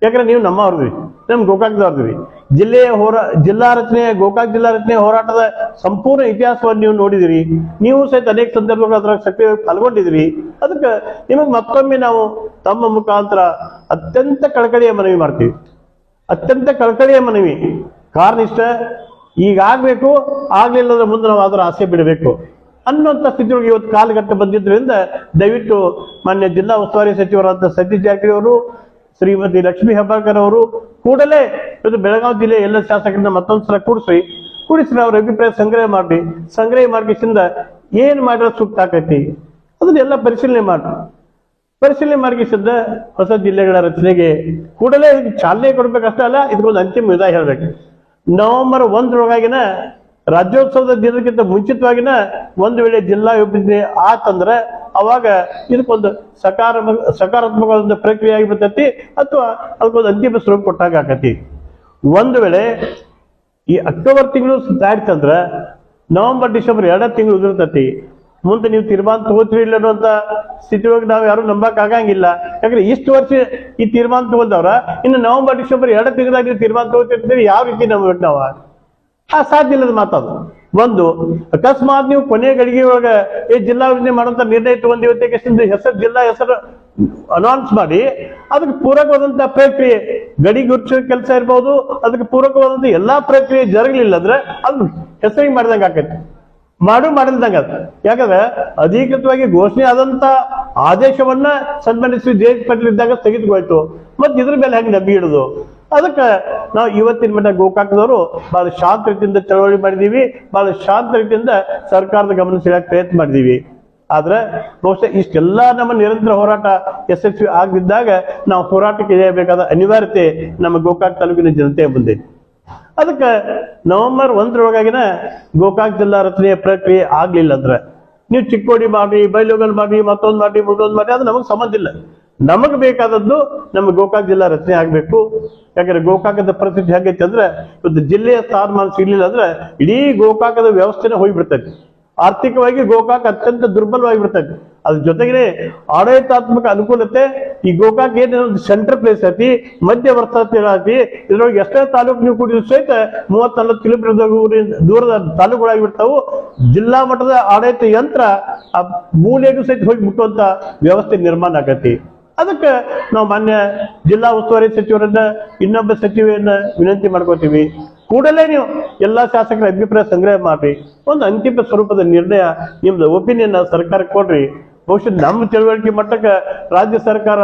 ಯಾಕಂದ್ರೆ ನೀವು ನಮ್ಮವ್ರಿ, ನಮ್ ಗೋಕಾಕ್ದವ್ರಿ. ಜಿಲ್ಲಾ ರಚನೆ, ಗೋಕಾಕ್ ಜಿಲ್ಲಾ ರಚನೆ ಹೋರಾಟದ ಸಂಪೂರ್ಣ ಇತಿಹಾಸವನ್ನು ನೀವು ನೋಡಿದಿರಿ. ನೀವು ಸಹಿತ ಅನೇಕ ಸಂದರ್ಭಗಳು ಅದರ ಸಕ್ರಿಯವಾಗಿ ಪಾಲ್ಗೊಂಡಿದ್ರಿ. ಅದಕ್ಕೆ ನಿಮಗೆ ಮತ್ತೊಮ್ಮೆ ನಾವು ತಮ್ಮ ಮುಖಾಂತರ ಅತ್ಯಂತ ಕಳಕಳಿಯ ಮನವಿ ಮಾಡ್ತೀವಿ. ಅತ್ಯಂತ ಕಳಕಳಿಯ ಮನವಿ. ಕಾರಣ ಇಷ್ಟ, ಈಗ ಆಗ್ಬೇಕು, ಆಗ್ಲಿಲ್ಲದ ಮುಂದೆ ನಾವು ಅದರ ಆಸೆ ಬಿಡಬೇಕು ಅನ್ನುವಂಥ ಸ್ಥಿತಿಯೊಳಗೆ ಇವತ್ತು ಕಾಲಘಟ್ಟ ಬಂದಿದ್ದರಿಂದ ದಯವಿಟ್ಟು ಮಾನ್ಯ ಜಿಲ್ಲಾ ಉಸ್ತುವಾರಿ ಸಚಿವರಾದ ಸತೀಶ್ ಜಾರಕಿಹೊಳಿ ಅವರು, ಶ್ರೀಮತಿ ಲಕ್ಷ್ಮೀ ಹೆಬ್ಬಾಳ್ಕರ್ ಅವರು ಕೂಡಲೇ ಇವತ್ತು ಬೆಳಗಾವಿ ಜಿಲ್ಲೆ ಎಲ್ಲ ಶಾಸಕರನ್ನ ಮತ್ತೊಂದ್ಸಲ ಕೂಡಿಸಿ ಅವ್ರ ಅಭಿಪ್ರಾಯ ಸಂಗ್ರಹ ಮಾಡಿಸಿಂದ ಏನ್ ಮಾಡಿದ್ರೆ ಸೂಕ್ತ ಆಕೈತಿ ಅದನ್ನೆಲ್ಲ ಪರಿಶೀಲನೆ ಮಾಡಿಸಿದ್ದ ಹೊಸ ಜಿಲ್ಲೆಗಳ ರಚನೆಗೆ ಕೂಡಲೇ ಚಾಲನೆ ಕೊಡ್ಬೇಕಷ್ಟೇ ಅಲ್ಲ, ಇದಕ್ಕೊಂದು ಅಂತಿಮ ವಿದಾಯ ಹೇಳ್ಬೇಕು. ನವೆಂಬರ್ 1 ರಾಜ್ಯೋತ್ಸವದ ದಿನಕ್ಕಿಂತ ಮುಂಚಿತವಾಗಿನ ಒಂದು ವೇಳೆ ಜಿಲ್ಲಾ ವಿಭಜನೆ ಆತಂದ್ರೆ ಅವಾಗ ಇದಕ್ಕೊಂದು ಸಕಾರಾತ್ಮಕವಾದ ಪ್ರಕ್ರಿಯೆ ಆಗಿಬಿಡ್ತೈತಿ, ಅಥವಾ ಅದಕ್ಕೊಂದು ಅಂತಿಮ ಸ್ವರೂಪ ಕೊಟ್ಟಾಗ ಆಕತಿ. ಒಂದು ವೇಳೆ ಈ ಅಕ್ಟೋಬರ್ ತಿಂಗಳು ದಾಟಿತಂದ್ರ ನವೆಂಬರ್ ಡಿಸೆಂಬರ್ 2 ತಿಂಗಳು ಉದುರ್ತತಿ. ಮುಂದೆ ನೀವು ತೀರ್ಮಾನ ತಗೋತೀರಿ ಇಲ್ಲ ಅನ್ನುವಂತ ಸ್ಥಿತಿಯೊಳಗೆ ನಾವು ಯಾರು ನಂಬಕ್ ಆಗಂಗಿಲ್ಲ. ಯಾಕಂದ್ರೆ ಇಷ್ಟು ವರ್ಷ ಈ ತೀರ್ಮಾನ ತಗೊಂಡವ್ರ ಇನ್ನು ನವೆಂಬರ್ ಡಿಸೆಂಬರ್ 2 ತಿಂಗಳಾಗಿ ನೀವು ತೀರ್ಮಾನ ತಗೋತಿರ್ತೀರಿ, ಯಾವ ರೀತಿ ನಂಬಬೇಕು ನಾವು? ಸಾಧ್ಯ ಇಲ್ಲದ ಮಾತದು. ಒಂದು, ಅಕಸ್ಮಾತ್ ನೀವು ಕೊನೆ ಗಳಿಗೆ ಒಳಗ ಈ ಜಿಲ್ಲಾ ವಿಭಜನೆ ಮಾಡುವಂತ ನಿರ್ಣಯ ತಗೊಂಡಿವತ್ತಿಗೆ ಜಿಲ್ಲಾ ಹೆಸರು ಅನೌನ್ಸ್ ಮಾಡಿ ಅದಕ್ಕೆ ಪೂರಕವಾದಂತ ಪ್ರಕ್ರಿಯೆ ಗಡಿ ಗುರುತಿಸೋ ಕೆಲಸ ಇರ್ಬೋದು, ಅದಕ್ಕೆ ಪೂರಕವಾದಂತ ಎಲ್ಲಾ ಪ್ರಕ್ರಿಯೆ ಜರಗಲಿಲ್ಲ ಅಂದ್ರೆ ಅದು ಹೆಸರಿಗೆ ಮಾಡಿದಂಗ ಆಕೈತಿ, ಮಾಡಿಲ್ದಂಗ. ಯಾಕಂದ್ರೆ ಅಧಿಕೃತವಾಗಿ ಘೋಷಣೆ ಆದಂತ ಆದೇಶವನ್ನ ಸನ್ಮಾನ್ಯ ಶ್ರೀ ಜೆ ಎಚ್ ಪಾಟೀಲ್ ಇದ್ದಾಗ ಸ್ಥಗಿತಗೋಯ್ತು. ಮತ್ತೆ ಇದ್ರ ಮೇಲೆ ಹೆಂಗೆ ನಂಬಿ ಹಿಡಿದು? ಅದಕ್ಕೆ ನಾವು ಇವತ್ತಿನ ಮಟ್ಟ ಗೋಕಾಕದವರು ಬಹಳ ಶಾಂತ ರೀತಿಯಿಂದ ಚಳವಳಿ ಮಾಡಿದೀವಿ, ಬಹಳ ಶಾಂತ ರೀತಿಯಿಂದ ಸರ್ಕಾರದ ಗಮನ ಸೆಳೆಯಕ್ಕೆ ಪ್ರಯತ್ನ ಮಾಡಿದೀವಿ. ಆದ್ರೆ ಬಹುಶಃ ಇಷ್ಟೆಲ್ಲ ನಮ್ಮ ನಿರಂತರ ಹೋರಾಟ ಯಶಸ್ವಿ ಆಗದಿದ್ದಾಗ ನಾವು ಹೋರಾಟಕ್ಕೆ ಇಳಿಯಬೇಕಾದ ಅನಿವಾರ್ಯತೆ ನಮ್ಮ ಗೋಕಾಕ್ ತಾಲೂಕಿನ ಜನತೆ ಬಂದಿದೆ. ಅದಕ್ಕೆ ನವೆಂಬರ್ 1 ಗೋಕಾಕ್ ಜಿಲ್ಲಾ ರಚನೆಯ ಪ್ರಕ್ರಿಯೆ ಆಗ್ಲಿಲ್ಲ ಅಂದ್ರೆ ನೀವು ಚಿಕ್ಕೋಡಿ ಮಾಡಿ, ಬೈಲೋಗಲ್ ಮಾಡಿ, ಮತ್ತೊಂದು ಮಾಡಿ ಅದು ನಮಗೆ ಸಂಬಂಧ ಇಲ್ಲ. ನಮಗ್ ಬೇಕಾದದ್ದು ನಮ್ಮ ಗೋಕಾಕ್ ಜಿಲ್ಲಾ ರಚನೆ ಆಗ್ಬೇಕು. ಯಾಕಂದ್ರೆ ಗೋಕಾಕದ ಪರಿಸ್ಥಿತಿ ಹೇಗೈತೆ ಅಂದ್ರೆ ಇವತ್ತು ಜಿಲ್ಲೆಯ ಸ್ಥಾನಮಾನ ಸಿಗ್ಲಿಲ್ಲ ಅಂದ್ರೆ ಇಡೀ ಗೋಕಾಕದ ವ್ಯವಸ್ಥೆನೇ ಹೋಗ್ಬಿಡ್ತೈತಿ. ಆರ್ಥಿಕವಾಗಿ ಗೋಕಾಕ್ ಅತ್ಯಂತ ದುರ್ಬಲವಾಗಿ ಬಿಡ್ತೈತಿ. ಅದ್ರ ಜೊತೆಗೆ ಆಡಳಿತಾತ್ಮಕ ಅನುಕೂಲತೆ ಈ ಗೋಕಾಕ್ ಏನ್ ಸೆಂಟ್ರಲ್ ಪ್ಲೇಸ್ ಐತಿ, ಮಧ್ಯವರ್ತಿ ಐತಿ, ಇದ್ರೊಳಗೆ ಎಷ್ಟೇ ತಾಲೂಕು ನೀವು ಕೂಡಿದ್ರು ಸಹಿತ 30-40 ಕಿಲೋಮೀಟರ್ ದೂರದ ತಾಲೂಕುಗಳಾಗಿಬಿಡ್ತಾವು. ಜಿಲ್ಲಾ ಮಟ್ಟದ ಆಡಳಿತ ಯಂತ್ರ ಆ ಮೂಲೆಗೂ ಸಹಿತ ಹೋಗಿ ಮುಟ್ಟುವಂತ ವ್ಯವಸ್ಥೆ ನಿರ್ಮಾಣ ಆಗತಿ. ಅದಕ್ಕೆ ನಾವು ಮಾನ್ಯ ಜಿಲ್ಲಾ ಉಸ್ತುವಾರಿ ಸಚಿವರನ್ನ, ಇನ್ನೊಬ್ಬ ಸಚಿವರನ್ನ ವಿನಂತಿ ಮಾಡ್ಕೋತೀವಿ, ಕೂಡಲೇ ನೀವು ಎಲ್ಲಾ ಶಾಸಕರ ಅಭಿಪ್ರಾಯ ಸಂಗ್ರಹ ಮಾಡ್ರಿ, ಒಂದು ಅಂತಿಮ ಸ್ವರೂಪದ ನಿರ್ಣಯ ನಿಮ್ದು ಒಪಿನಿಯನ್ ಸರ್ಕಾರಕ್ಕೆ ಕೊಡ್ರಿ. ಬಹುಶಃ ನಮ್ಮ ತಿಳುವಳಿಕೆ ಮಟ್ಟಕ್ಕೆ ರಾಜ್ಯ ಸರ್ಕಾರ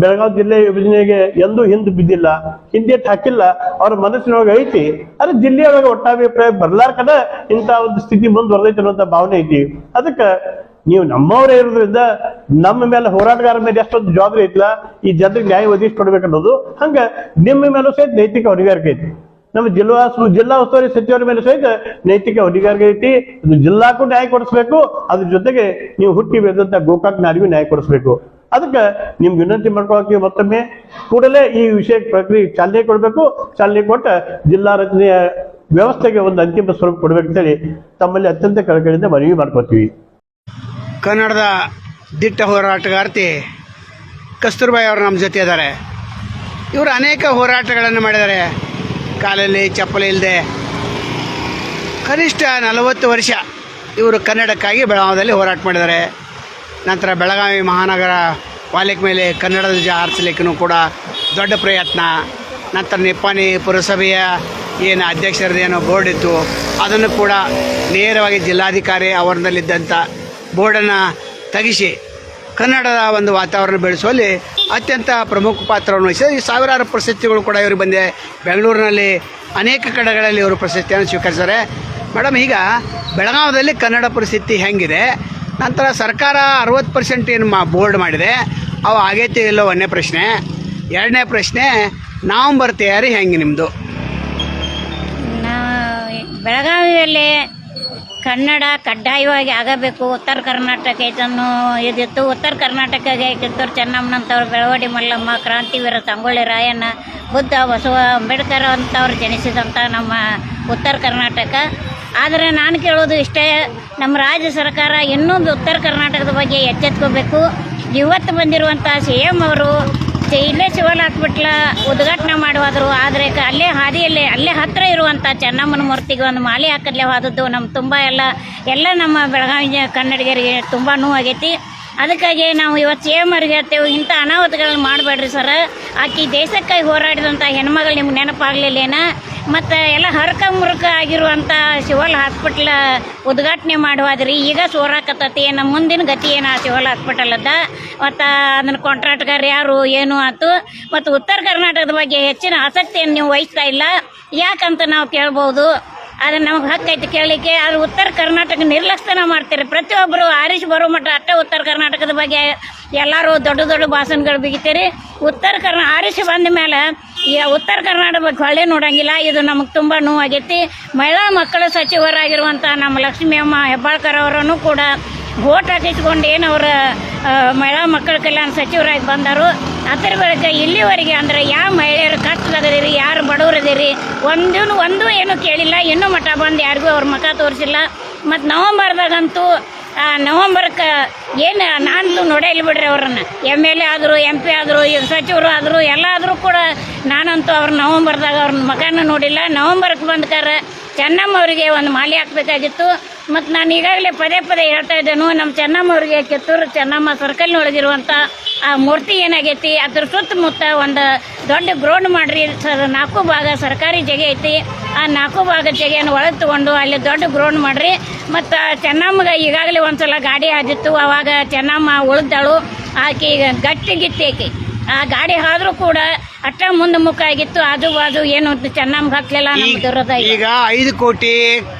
ಬೆಳಗಾವಿ ಜಿಲ್ಲೆ ವಿಭಜನೆಗೆ ಎಂದೂ ಹಿಂದೆ ಬಿದ್ದಿಲ್ಲ, ಹಿಂದೇಟ್ ಹಾಕಿಲ್ಲ. ಅವ್ರ ಮನಸ್ಸಿನೊಳಗೆ ಐತಿ, ಆದ್ರೆ ಜಿಲ್ಲೆಯೊಳಗೆ ಒಟ್ಟಾಭಿಪ್ರಾಯ ಬರ್ಲಾರ್ಕದ ಇಂಥ ಒಂದು ಸ್ಥಿತಿ ಮುಂದುವರೆದೈತೆ ಅನ್ನುವಂಥ ಭಾವನೆ ಐತಿ. ಅದಕ್ಕೆ ನೀವು ನಮ್ಮವರೇ ಇರೋದ್ರಿಂದ ನಮ್ಮ ಮೇಲೆ ಹೋರಾಟಗಾರ ಮೇಲೆ ಎಷ್ಟೊಂದು ಜವಾಬ್ದಾರಿ ಐತಿಲ್ಲ, ಈ ಜನರಿಗೆ ನ್ಯಾಯ ಒದಗಿಸ್ಕೊಡ್ಬೇಕನ್ನೋದು ಹಂಗ ನಿಮ್ಮ ಮೇಲೂ ಸಹಿತ ನೈತಿಕ ಹೊಣೆಗಾರಿಕೆ ಐತಿ. ನಮ್ಮ ಜಿಲ್ಲಾ ಉಸ್ತುವಾರಿ ಸಚಿವರ ಮೇಲೆ ಸಹಿತ ನೈತಿಕ ಹೊಣೆಗಾರಿಕೆ ಐತಿ. ಇದು ಜಿಲ್ಲಾಕ್ಕೂ ನ್ಯಾಯ ಕೊಡಿಸ್ಬೇಕು, ಅದ್ರ ಜೊತೆಗೆ ನೀವು ಹುಟ್ಟಿ ಬೆಳೆದಂತ ಗೋಕಾಕ್ ನಾಡಿಗೂ ನ್ಯಾಯ ಕೊಡಿಸ್ಬೇಕು. ಅದಕ್ಕೆ ನಿಮ್ಗೆ ವಿನಂತಿ ಮಾಡ್ಕೊಳಕ್ಕೆ ಮತ್ತೊಮ್ಮೆ ಕೂಡಲೇ ಈ ವಿಷಯ ಪ್ರಕ್ರಿಯೆ ಚಾಲನೆ ಕೊಡ್ಬೇಕು. ಚಾಲನೆ ಕೊಟ್ಟ ಜಿಲ್ಲಾ ರಚನೆಯ ವ್ಯವಸ್ಥೆಗೆ ಒಂದು ಅಂತಿಮ ಸ್ವರೂಪ ಕೊಡ್ಬೇಕಂತೇಳಿ ತಮ್ಮಲ್ಲಿ ಅತ್ಯಂತ ಕಳಕಳಿಯಿಂದ ಮನವಿ ಮಾಡ್ಕೋತೀವಿ. ಕನ್ನಡದ ದಿಟ್ಟ ಹೋರಾಟಗಾರ್ತಿ ಕಸ್ತೂರ್ಬಾಯಿ ಅವರು ನಮ್ಮ ಜೊತೆ ಇದ್ದಾರೆ. ಇವರು ಅನೇಕ ಹೋರಾಟಗಳನ್ನು ಮಾಡಿದ್ದಾರೆ. ಕಾಲಲ್ಲಿ ಚಪ್ಪಲಿ ಇಲ್ಲದೆ ಕನಿಷ್ಠ 40 ವರ್ಷ ಇವರು ಕನ್ನಡಕ್ಕಾಗಿ ಬೆಳಗಾವಿಯಲ್ಲಿ ಹೋರಾಟ ಮಾಡಿದ್ದಾರೆ. ನಂತರ ಬೆಳಗಾವಿ ಮಹಾನಗರ ಪಾಲಿಕೆ ಮೇಲೆ ಕನ್ನಡದ ಧ್ವಜ ಹಾರಿಸಲಿಕ್ಕೂ ಕೂಡ ದೊಡ್ಡ ಪ್ರಯತ್ನ. ನಂತರ ನಿಪ್ಪಾಣಿ ಪುರಸಭೆಯ ಏನು ಅಧ್ಯಕ್ಷರದೇನೋ ಬೋರ್ಡ್ ಇತ್ತು, ಅದನ್ನು ಕೂಡ ನೇರವಾಗಿ ಜಿಲ್ಲಾಧಿಕಾರಿ ಆವರಣದಲ್ಲಿದ್ದಂಥ ಬೋರ್ಡನ್ನು ತೆಗೆಸಿ ಕನ್ನಡದ ಒಂದು ವಾತಾವರಣ ಬೆಳೆಸುವಲ್ಲಿ ಅತ್ಯಂತ ಪ್ರಮುಖ ಪಾತ್ರವನ್ನು ವಹಿಸಿದೆ. ಈ ಸಾವಿರಾರು ಪ್ರಶಸ್ತಿಗಳು ಕೂಡ ಇವರು ಬಂದಿದೆ. ಬೆಂಗಳೂರಿನಲ್ಲಿ ಅನೇಕ ಕಡೆಗಳಲ್ಲಿ ಇವರು ಪ್ರಶಸ್ತಿಯನ್ನು ಸ್ವೀಕರಿಸಿದ್ದಾರೆ. ಮೇಡಮ್, ಈಗ ಬೆಳಗಾವಿಯಲ್ಲಿ ಕನ್ನಡ ಪರಿಸ್ಥಿತಿ ಹೆಂಗಿದೆ? ನಂತರ ಸರ್ಕಾರ 60% ಏನು ಬೋರ್ಡ್ ಮಾಡಿದೆ, ಅವು ಆಗೈತೆ ಇಲ್ಲೋ ಒಂದನೇ ಪ್ರಶ್ನೆ. ಎರಡನೇ ಪ್ರಶ್ನೆ, ನವೆಂಬರ್ ತಯಾರಿ ಹೆಂಗೆ ನಿಮ್ಮದು? ಬೆಳಗಾವಿಯಲ್ಲಿ ಕನ್ನಡ ಕಡ್ಡಾಯವಾಗಿ ಆಗಬೇಕು. ಉತ್ತರ ಕರ್ನಾಟಕ ಇದನ್ನು ಇದಿತ್ತು. ಉತ್ತರ ಕರ್ನಾಟಕಕ್ಕೆ ಕಿತ್ತೂರು ಚೆನ್ನಮ್ಮನಂತವ್ರು, ಬೆಳವಡಿ ಮಲ್ಲಮ್ಮ, ಕ್ರಾಂತಿವೀರ ಸಂಗೊಳ್ಳಿ ರಾಯಣ್ಣ, ಬುದ್ಧ, ಬಸವ, ಅಂಬೇಡ್ಕರ್ ಅಂತವ್ರು ಜನಿಸಿದಂಥ ನಮ್ಮ ಉತ್ತರ ಕರ್ನಾಟಕ. ಆದರೆ ನಾನು ಕೇಳೋದು ಇಷ್ಟೇ, ನಮ್ಮ ರಾಜ್ಯ ಸರ್ಕಾರ ಇನ್ನೂ ಉತ್ತರ ಕರ್ನಾಟಕದ ಬಗ್ಗೆ ಎಚ್ಚೆತ್ಕೋಬೇಕು. ಇವತ್ತು ಬಂದಿರುವಂಥ CM ಅವರು ಇಲ್ಲೇ ಸಿವಲ್ ಹಾಸ್ಪಿಟ್ಲ ಉದ್ಘಾಟನೆ ಮಾಡುವಾದರು. ಆದರೆ ಅಲ್ಲೇ ಹಾದಿಯಲ್ಲಿ ಅಲ್ಲೇ ಹತ್ತಿರ ಇರುವಂಥ ಚೆನ್ನಮ್ಮನ ಮೂರ್ತಿಗೆ ಒಂದು ಮಾಲೆ ಹಾಕದ್ಲೇ ಹೋದದ್ದು ನಮ್ಮ ತುಂಬ ಎಲ್ಲ ನಮ್ಮ ಬೆಳಗಾವಿ ಕನ್ನಡಿಗರಿಗೆ ತುಂಬ ನೋವಾಗೈತಿ. ಅದಕ್ಕಾಗಿ ನಾವು ಇವತ್ತು CM ಅವ್ರಿಗೆ ಹೇಳ್ತೇವೆ, ಇಂಥ ಅನಾಹುತಗಳನ್ನ ಮಾಡಬೇಡ್ರಿ ಸರ್. ಆಕಿ ದೇಶಕ್ಕಾಗಿ ಹೋರಾಡಿದಂಥ ಹೆಣ್ಮಗಳು ನಿಮ್ಗೆ ನೆನಪಾಗಲಿಲ್ಲೇನ? ಮತ್ತು ಎಲ್ಲ ಹರಕ ಮುರುಕ ಆಗಿರುವಂಥ ಶಿವಲ್ ಹಾಸ್ಪಿಟ್ಲ್ ಉದ್ಘಾಟನೆ ಮಾಡುವಾದ್ರಿ ಈಗ ಸೋರಾಕತ್ತತಿ ನಮ್ಮ ಮುಂದಿನ ಗತಿ ಏನು ಆ ಶಿವಲ್ ಹಾಸ್ಪಿಟಲ್ ಅದ ಮತ್ತು ಅದನ್ನು ಕಾಂಟ್ರಾಕ್ಟ್ಗಾರ ಯಾರು ಏನು ಆಯ್ತು ಮತ್ತು ಉತ್ತರ ಕರ್ನಾಟಕದ ಬಗ್ಗೆ ಹೆಚ್ಚಿನ ಆಸಕ್ತಿಯನ್ನು ನೀವು ವಹಿಸ್ತಾ ಇಲ್ಲ ಯಾಕಂತ ನಾವು ಕೇಳ್ಬೋದು. ಅದನ್ನು ನಮಗೆ ಹಕ್ಕೈತಿ ಕೇಳಲಿಕ್ಕೆ. ಅದು ಉತ್ತರ ಕರ್ನಾಟಕ ನಿರ್ಲಕ್ಷ್ಯನ ಮಾಡ್ತಾರೆ. ಪ್ರತಿಯೊಬ್ಬರು ಆರಿಸಿ ಬರೋ ಮಟ್ಟ ಅಷ್ಟೇ ಉತ್ತರ ಕರ್ನಾಟಕದ ಬಗ್ಗೆ ಎಲ್ಲರೂ ದೊಡ್ಡ ದೊಡ್ಡ ಭಾಷಣಗಳು ಬಿಗಿತೀರಿ. ಆರಿಸಿ ಬಂದ ಮೇಲೆ ಈ ಉತ್ತರ ಕರ್ನಾಟಕ ಬಗ್ಗೆ ಹೊಳ್ಳೆ ನೋಡಂಗಿಲ್ಲ. ಇದು ನಮಗೆ ತುಂಬ ನೋವಾಗೈತಿ. ಮಹಿಳಾ ಮಕ್ಕಳ ಸಚಿವರಾಗಿರುವಂಥ ನಮ್ಮ ಲಕ್ಷ್ಮೀ ಅಮ್ಮ ಹೆಬ್ಬಾಳ್ಕರ್ ಅವರನ್ನು ಕೂಡ ವೋಟ್ ಹಾಕಿಸ್ಕೊಂಡು ಏನು ಅವರ ಮಹಿಳಾ ಮಕ್ಕಳ ಕಲ್ಯಾಣ ಸಚಿವರಾಗಿ ಬಂದರು. ಅದರ ಬಳಿಕ ಇಲ್ಲಿವರೆಗೆ ಅಂದರೆ ಯಾವ ಮಹಿಳೆಯರು ಕಷ್ಟದಾಗದಿರಿ, ಯಾರು ಬಡವರದಿರಿ, ಒಂದು ಏನು ಕೇಳಿಲ್ಲ. ಇನ್ನೂ ಮಠ ಬಂದು ಯಾರಿಗೂ ಅವ್ರ ಮುಖ ತೋರಿಸಿಲ್ಲ. ಮತ್ತು ನವಂಬರ್ದಾಗಂತೂ ನವಂಬರ್ಕ್ಕೆ ಏನು ನಾನಂತೂ ನೋಡೇ ಇಲ್ಲ ಬಿಡ್ರಿ ಅವ್ರನ್ನ. MLA ಆದರು, MP ಆದರು, ಈಗ ಸಚಿವರು ಆದರು, ಎಲ್ಲ ಆದರೂ ಕೂಡ ನಾನಂತೂ ಅವ್ರ ನವಂಬರ್ದಾಗ ಅವ್ರನ್ನ ಮಗನ ನೋಡಿಲ್ಲ. ನವಂಬರ್ಗೆ ಬಂದ್ಕಾರ ಚೆನ್ನಮ್ಮ ಅವರಿಗೆ ಒಂದು ಮಾಲೆ ಹಾಕಬೇಕಾಗಿತ್ತು. ಮತ್ತು ನಾನು ಈಗಾಗಲೇ ಪದೇ ಹೇಳ್ತಾ ಇದ್ದೇನು, ನಮ್ಮ ಚೆನ್ನಮ್ಮ ಅವರಿಗೆ ಕಿತ್ತೂರು ಚೆನ್ನಮ್ಮ ಸರ್ಕಲ್ನೊಳಗಿರುವಂಥ ಆ ಮೂರ್ತಿ ಏನಾಗೈತಿ ಅದ್ರ ಸುತ್ತಮುತ್ತ ಒಂದು ದೊಡ್ಡ ಗ್ರೌಂಡ್ ಮಾಡಿರಿ. 4 ಭಾಗ ಸರ್ಕಾರಿ ಜಾಗೆ ಐತಿ. ಆ 4 ಭಾಗ ಜಾಗೆಯನ್ನು ಒಳಗೆ ತೊಗೊಂಡು ಅಲ್ಲಿ ದೊಡ್ಡ ಗ್ರೌಂಡ್ ಮಾಡಿರಿ. ಮತ್ತು ಚೆನ್ನಮ್ಮಗೆ ಈಗಾಗಲೇ ಒಂದು ಸಲ ಗಾಡಿ ಆದಿತ್ತು. ಆವಾಗ ಚೆನ್ನಮ್ಮ ಉಳಿದಳು. ಆಕೆ ಈಗ ಗಟ್ಟಿಗಿತ್ತಿ ಆಕೆ. ಆ ಗಾಡಿ ಆದರೂ ಕೂಡ ಅಷ್ಟ ಮುಂದೆ ಮುಖ ಆಗಿತ್ತು. ಆಜು ಬಾಜು ಏನು ಚೆನ್ನಮ್ಗೆ ಹಾಕ್ಲಿಲ್ಲ. ನಮ್ಗೆ ಇರೋದ ಈಗ 5 ಕೋಟಿ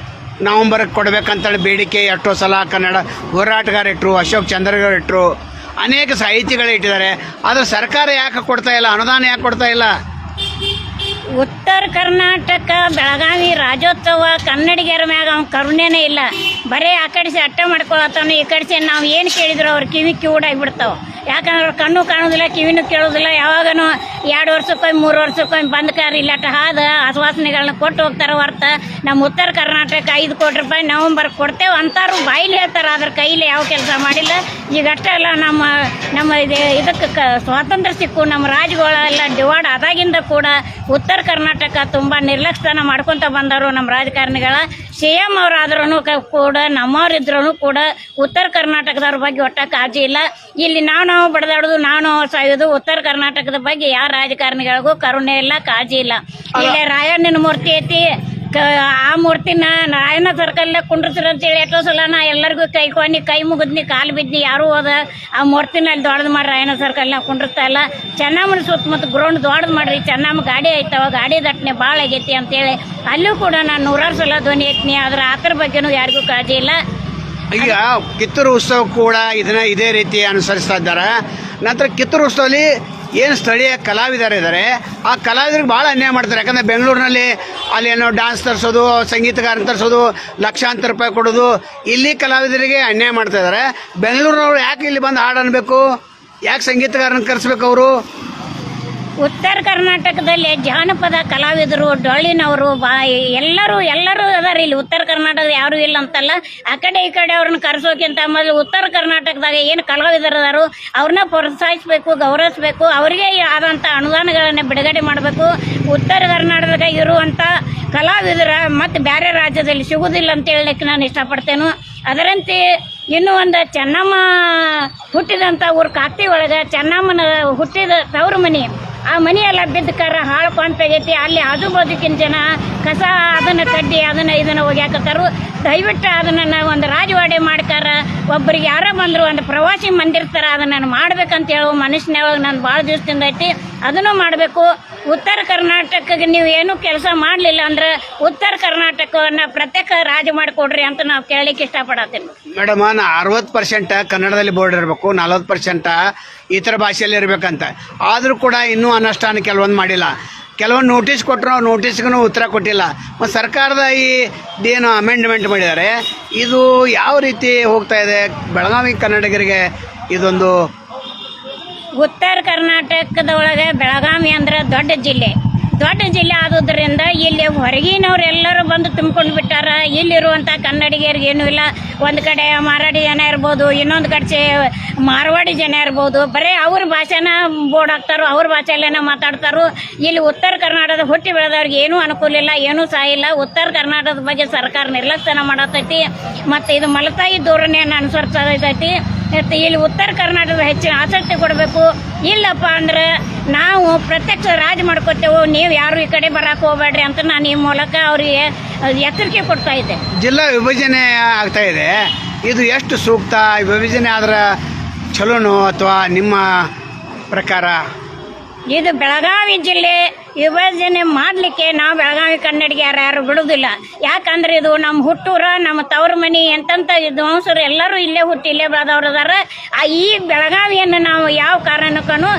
ನವಂಬರ್ಗೆ ಕೊಡ್ಬೇಕಂತೇಳಿ ಬೇಡಿಕೆ ಎಷ್ಟೋ ಸಲ ಕನ್ನಡ ಹೋರಾಟಗಾರ ಇಟ್ಟರು, ಅಶೋಕ್ ಚಂದ್ರಗೌಡ ಇಟ್ಟರು, ಅನೇಕ ಸಾಹಿತಿಗಳು ಇಟ್ಟಿದ್ದಾರೆ. ಆದರೆ ಸರ್ಕಾರ ಯಾಕೆ ಕೊಡ್ತಾ ಇಲ್ಲ, ಅನುದಾನ ಯಾಕೆ ಕೊಡ್ತಾ ಇಲ್ಲ? ಉತ್ತರ ಕರ್ನಾಟಕ ಬೆಳಗಾವಿ ರಾಜ್ಯೋತ್ಸವ ಕನ್ನಡಿಗರ ಮ್ಯಾಗ ಅವ್ನ ಕರುಣೆನೇ ಇಲ್ಲ. ಬರೀ ಆ ಕಡೆಸಿ ಅಟ್ಟ ಮಾಡ್ಕೊಳತ್ತಾನ, ಈ ಕಡೆಸಿ ನಾವು ಏನು ಕೇಳಿದ್ರು ಅವ್ರ ಕಿವಿ ಕಿವುಡಾಗಿಬಿಡ್ತಾವೆ. ಯಾಕಂದ್ರೆ ಅವ್ರ ಕಣ್ಣು ಕಾಣೋದಿಲ್ಲ, ಕಿವಿನೂ ಕೇಳೋದಿಲ್ಲ. ಯಾವಾಗನೂ 2 ವರ್ಷಕ್ಕೊಮ್ಮೆ 3 ವರ್ಷಕ್ಕೊಮ್ಮೆ ಬಂದ್ಕಾರ ಇಲ್ಲಟ ಹಾದ ಆಶ್ವಾಸನೆಗಳನ್ನ ಕೊಟ್ಟು ಹೋಗ್ತಾರೆ ಹೊರ್ತ ನಮ್ಮ ಉತ್ತರ ಕರ್ನಾಟಕ 5 ಕೋಟಿ ರೂಪಾಯಿ ನವಂಬರ್ ಕೊಡ್ತೇವೆ ಅಂತಾರು ಬಾಯಿಲಿ ಹೇಳ್ತಾರೆ. ಅದ್ರ ಕೈಲಿ ಯಾವ ಕೆಲಸ ಮಾಡಿಲ್ಲ. ಈಗ ಅಷ್ಟೇ ಅಲ್ಲ, ನಮ್ಮ ಇದಕ್ಕೆ ಸ್ವಾತಂತ್ರ್ಯ ಸಿಕ್ಕು ನಮ್ಮ ರಾಜ್ಯಗಳೆಲ್ಲ ಡಿವೈಡ್ ಆದಾಗಿಂದ ಕೂಡ ಉತ್ತರ ಕರ್ನಾಟಕ ತುಂಬ ನಿರ್ಲಕ್ಷ್ಯನ ಮಾಡ್ಕೊತ ಬಂದರು ನಮ್ಮ ರಾಜಕಾರಣಿಗಳ. CM ಅವರಾದ್ರೂ ಕೂಡ ನಮ್ಮವರಿದ್ರೂ ಕೂಡ ಉತ್ತರ ಕರ್ನಾಟಕದವ್ರ ಬಗ್ಗೆ ಒಟ್ಟ ಕಾಳಜಿ ಇಲ್ಲ. ಇಲ್ಲಿ ನಾವು ಬಡದಾಡೋದು, ನಾವು ಸಾಯೋದು. ಉತ್ತರ ಕರ್ನಾಟಕದ ಬಗ್ಗೆ ಯಾರ ರಾಜಕಾರಣಿಗಳಿಗೂ ಕರುಣೆ ಇಲ್ಲ, ಕಾಳಜಿ ಇಲ್ಲ. ಇಲ್ಲೇ ರಾಯಣ್ಣನ ಮೂರ್ತಿ ಐತಿ. ಆ ಮೂರ್ತಿನ ರಾಯಣ್ಣ ಸರ್ಕಲ್ನಾಗ ಕುಂಡ್ರಸ್ರು ಅಂತೇಳಿ ಎಷ್ಟೋ ಸಲ ನಾ ಎಲ್ಲರಿಗೂ ಕೈ ಮುಗಿದ್ನಿ, ಕಾಲು ಬಿದ್ನಿ. ಯಾರೂ ಹೋದ ಆ ಮೂರ್ತಿನ ಅಲ್ಲಿ ದೊಡ್ಡದು ಮಾಡ್ರಿ, ರಾಯಣ್ಣ ಸರ್ಕಲ್ನಾಗ ಕುಂಡ್ರಸ್ತಾ ಇಲ್ಲ. ಚೆನ್ನಮ್ಮನ ಸುತ್ತಮುತ್ತ ಗ್ರೌಂಡ್ ದೊಡ್ಡದು ಮಾಡ್ರಿ. ಚೆನ್ನಮ್ಮ ಗಾಡಿ ಐತವ, ಗಾಡಿ ದಟ್ಟಣೆ ಭಾಳ ಆಗೈತಿ ಅಂತೇಳಿ ಅಲ್ಲೂ ಕೂಡ ನಾನು 100 ಸಲ ಧ್ವನಿ ಎತ್ತೀನಿ. ಆದ್ರೆ ಅದ್ರ ಬಗ್ಗೆನೂ ಯಾರಿಗೂ ಕಾಳಜಿ ಇಲ್ಲ. ಈಗ ಕಿತ್ತೂರು ಉತ್ಸವ ಕೂಡ ಇದೇ ರೀತಿ ಅನುಸರಿಸ್ತಾ ಇದ್ದಾರೆ. ನಂತರ ಕಿತ್ತೂರು ಉತ್ಸವದಲ್ಲಿ ಏನು ಸ್ಥಳೀಯ ಕಲಾವಿದರಿದ್ದಾರೆ, ಆ ಕಲಾವಿದರಿಗೆ ಭಾಳ ಅನ್ಯಾಯ ಮಾಡ್ತಾರೆ. ಯಾಕಂದರೆ ಬೆಂಗಳೂರಿನಲ್ಲಿ ಅಲ್ಲಿ ಏನೋ ಡ್ಯಾನ್ಸ್ ತರಿಸೋದು, ಸಂಗೀತಗಾರನ ತರಿಸೋದು, ಲಕ್ಷಾಂತರ ರೂಪಾಯಿ ಕೊಡೋದು, ಇಲ್ಲಿ ಕಲಾವಿದರಿಗೆ ಅನ್ಯಾಯ ಮಾಡ್ತಾ ಇದ್ದಾರೆ. ಬೆಂಗಳೂರಿನವ್ರು ಯಾಕೆ ಇಲ್ಲಿ ಬಂದು ಹಾಡು ಅನ್ಬೇಕು, ಯಾಕೆ ಸಂಗೀತಗಾರನ ಕರೆಸ್ಬೇಕು ಅವರು? ಉತ್ತರ ಕರ್ನಾಟಕದಲ್ಲಿ ಜಾನಪದ ಕಲಾವಿದರು, ಡೊಳ್ಳಿನವರು ಎಲ್ಲರೂ ಅದಾರ. ಇಲ್ಲಿ ಉತ್ತರ ಕರ್ನಾಟಕದ ಯಾರು ಇಲ್ಲ ಅಂತಲ್ಲ. ಆ ಕಡೆ ಈ ಕಡೆ ಅವ್ರನ್ನ ಕರೆಸೋಕ್ಕಿಂತ ಮೊದಲು ಉತ್ತರ ಕರ್ನಾಟಕದಾಗ ಏನು ಕಲಾವಿದರು ಅದಾರು ಅವ್ರನ್ನ ಪ್ರೋತ್ಸಾಹಿಸಬೇಕು, ಗೌರವಿಸಬೇಕು. ಅವರಿಗೆ ಆದಂಥ ಅನುದಾನಗಳನ್ನು ಬಿಡುಗಡೆ ಮಾಡಬೇಕು. ಉತ್ತರ ಕರ್ನಾಟಕದಾಗ ಇರುವಂಥ ಕಲಾವಿದರ ಮತ್ತು ಬೇರೆ ರಾಜ್ಯದಲ್ಲಿ ಸಿಗುವುದಿಲ್ಲ ಅಂತ ಹೇಳಲಿಕ್ಕೆ ನಾನು ಇಷ್ಟಪಡ್ತೇನೆ. ಅದರಂತೆ ಇನ್ನೂ ಒಂದು ಚೆನ್ನಮ್ಮ ಹುಟ್ಟಿದಂಥ ಊರು ಕಾಕ್ತಿ ಒಳಗೆ ಚೆನ್ನಮ್ಮನ ಹುಟ್ಟಿದ ತವರು ಮನೆ, ಆ ಮನೆಯೆಲ್ಲ ಬಿದ್ದಕಾರ ಹಾಳು ಕೊಂತಾಗೈತಿ. ಅಲ್ಲಿ ಆಜು ಬಾಜುಕಿನ ಜನ ಕಸ ಅದನ್ನು ಕಡ್ಡಿ ಇದನ್ನು ಒಗ್ಯಾಕತ್ತಾರು. ದಯವಿಟ್ಟು ಅದನ್ನು ಒಂದು ರಾಜವಾಡೆ ಮಾಡ್ಕಾರ. ಒಬ್ಬರಿಗೆ ಯಾರೋ ಬಂದರು ಒಂದು ಪ್ರವಾಸಿ ಮಂದಿರ್ತಾರ, ಅದನ್ನು ಮಾಡ್ಬೇಕಂತ ಹೇಳೋ ಮನುಷ್ಯನಾಗ ನಾನು ಭಾಳ ದಿವಸದಿಂದ ಐತಿ. ಅದನ್ನು ಮಾಡಬೇಕು. ಉತ್ತರ ಕರ್ನಾಟಕಕ್ಕೆ ನೀವು ಏನೂ ಕೆಲಸ ಮಾಡಲಿಲ್ಲ ಅಂದ್ರೆ ಉತ್ತರ ಕರ್ನಾಟಕವನ್ನು ಪ್ರತ್ಯೇಕ ರಾಜ್ಯ ಮಾಡಿಕೊಡ್ರಿ ಅಂತ ನಾವು ಕೇಳಲಿಕ್ಕೆ ಇಷ್ಟಪಡತ್ತೀನಿ. ಮೇಡಮ್, 60% ಕನ್ನಡದಲ್ಲಿ ಬೋರ್ಡ್ ಇರಬೇಕು, 40% ಇತರ ಭಾಷೆಯಲ್ಲಿ ಇರಬೇಕಂತ. ಆದರೂ ಕೂಡ ಇನ್ನೂ ಅನುಷ್ಠಾನ ಕೆಲವೊಂದು ಮಾಡಿಲ್ಲ. ಕೆಲವೊಂದು ನೋಟಿಸ್ ಕೊಟ್ಟರು, ನೋಟಿಸ್ಗೂ ಉತ್ತರ ಕೊಟ್ಟಿಲ್ಲ. ಮತ್ತು ಸರ್ಕಾರದ ಏನು ಅಮೆಂಡ್ಮೆಂಟ್ ಮಾಡಿದ್ದಾರೆ, ಇದು ಯಾವ ರೀತಿ ಹೋಗ್ತಾ ಇದೆ ಬೆಳಗಾವಿ ಕನ್ನಡಿಗರಿಗೆ? ಇದೊಂದು ಉತ್ತರ ಕರ್ನಾಟಕದ ಒಳಗೆ ಬೆಳಗಾವಿ ಅಂದ್ರೆ ದೊಡ್ಡ ಜಿಲ್ಲೆ ಆದುದರಿಂದ ಇಲ್ಲಿ ಹೊರಗಿನವರೆಲ್ಲರೂ ಬಂದು ತುಂಬಿಕೊಂಡು ಬಿಟ್ಟಾರ. ಇಲ್ಲಿರುವಂಥ ಕನ್ನಡಿಗರಿಗೆ ಏನೂ ಇಲ್ಲ. ಒಂದು ಕಡೆ ಮರಾಠಿ ಜನ ಇರ್ಬೋದು, ಇನ್ನೊಂದು ಕಡೆ ಮಾರವಾಡಿ ಜನ ಇರ್ಬೋದು. ಬರೀ ಅವ್ರ ಭಾಷೆನ ಬೋರ್ಡ್ ಹಾಕ್ತಾರೋ, ಅವ್ರ ಭಾಷೆಯಲ್ಲೇನೋ ಮಾತಾಡ್ತಾರೋ. ಇಲ್ಲಿ ಉತ್ತರ ಕರ್ನಾಟಕದ ಹುಟ್ಟಿ ಬೆಳೆದವ್ರಿಗೆ ಏನೂ ಅನುಕೂಲ ಇಲ್ಲ, ಏನೂ ಸಾಯಿಲ್ಲ. ಉತ್ತರ ಕರ್ನಾಟಕದ ಬಗ್ಗೆ ಸರ್ಕಾರ ನಿರ್ಲಕ್ಷ್ಯನ ಮಾಡತೈತಿ. ಮತ್ತು ಇದು ಮಲತಾಯಿ ಧೋರಣೆಯನ್ನು ಅನುಸರಿಸತೈತಿ. ಇರ್ತೀವಿ. ಇಲ್ಲಿ ಉತ್ತರ ಕರ್ನಾಟಕದ ಹೆಚ್ಚಿನ ಆಸಕ್ತಿ ಕೊಡಬೇಕು. ಇಲ್ಲಪ್ಪ ಅಂದ್ರೆ ನಾವು ಪ್ರತ್ಯಕ್ಷ ರಾಜ್ ಮಾಡ್ಕೋತೇವೆ, ನೀವು ಯಾರು ಈ ಕಡೆ ಬರಕ್ಕೆ ಹೋಗ್ಬೇಡ್ರಿ ಅಂತ ನಾನು ಈ ಮೂಲಕ ಅವರಿಗೆ ಎಚ್ಚರಿಕೆ ಕೊಡ್ತಾ ಇದ್ದೆ. ಜಿಲ್ಲಾ ವಿಭಜನೆ ಆಗ್ತಾ ಇದೆ, ಇದು ಎಷ್ಟು ಸೂಕ್ತ? ವಿಭಜನೆ ಆದ್ರೆ ಚಲೋನೋ ಅಥವಾ ನಿಮ್ಮ ಪ್ರಕಾರ? ಇದು ಬೆಳಗಾವಿ ಜಿಲ್ಲೆ ವಿಭಜನೆ ಮಾಡಲಿಕ್ಕೆ ನಾವು ಬೆಳಗಾವಿ ಕನ್ನಡಿಗೆ ಯಾರು ಬಿಡುವುದಿಲ್ಲ. ಯಾಕಂದ್ರೆ ಇದು ನಮ್ಮ ಹುಟ್ಟೂರ, ನಮ್ಮ ತವ್ರ ಮನೆ ಎಂತಂತ ವಂಶರು ಎಲ್ಲರೂ ಇಲ್ಲೇ ಹುಟ್ಟಿ ಇಲ್ಲೇ ಬೆಳೆದವ್ರು ಅದಾರ. ಈ ಬೆಳಗಾವಿಯನ್ನು ನಾವು ಯಾವ ಕಾರಣಕ್ಕೂ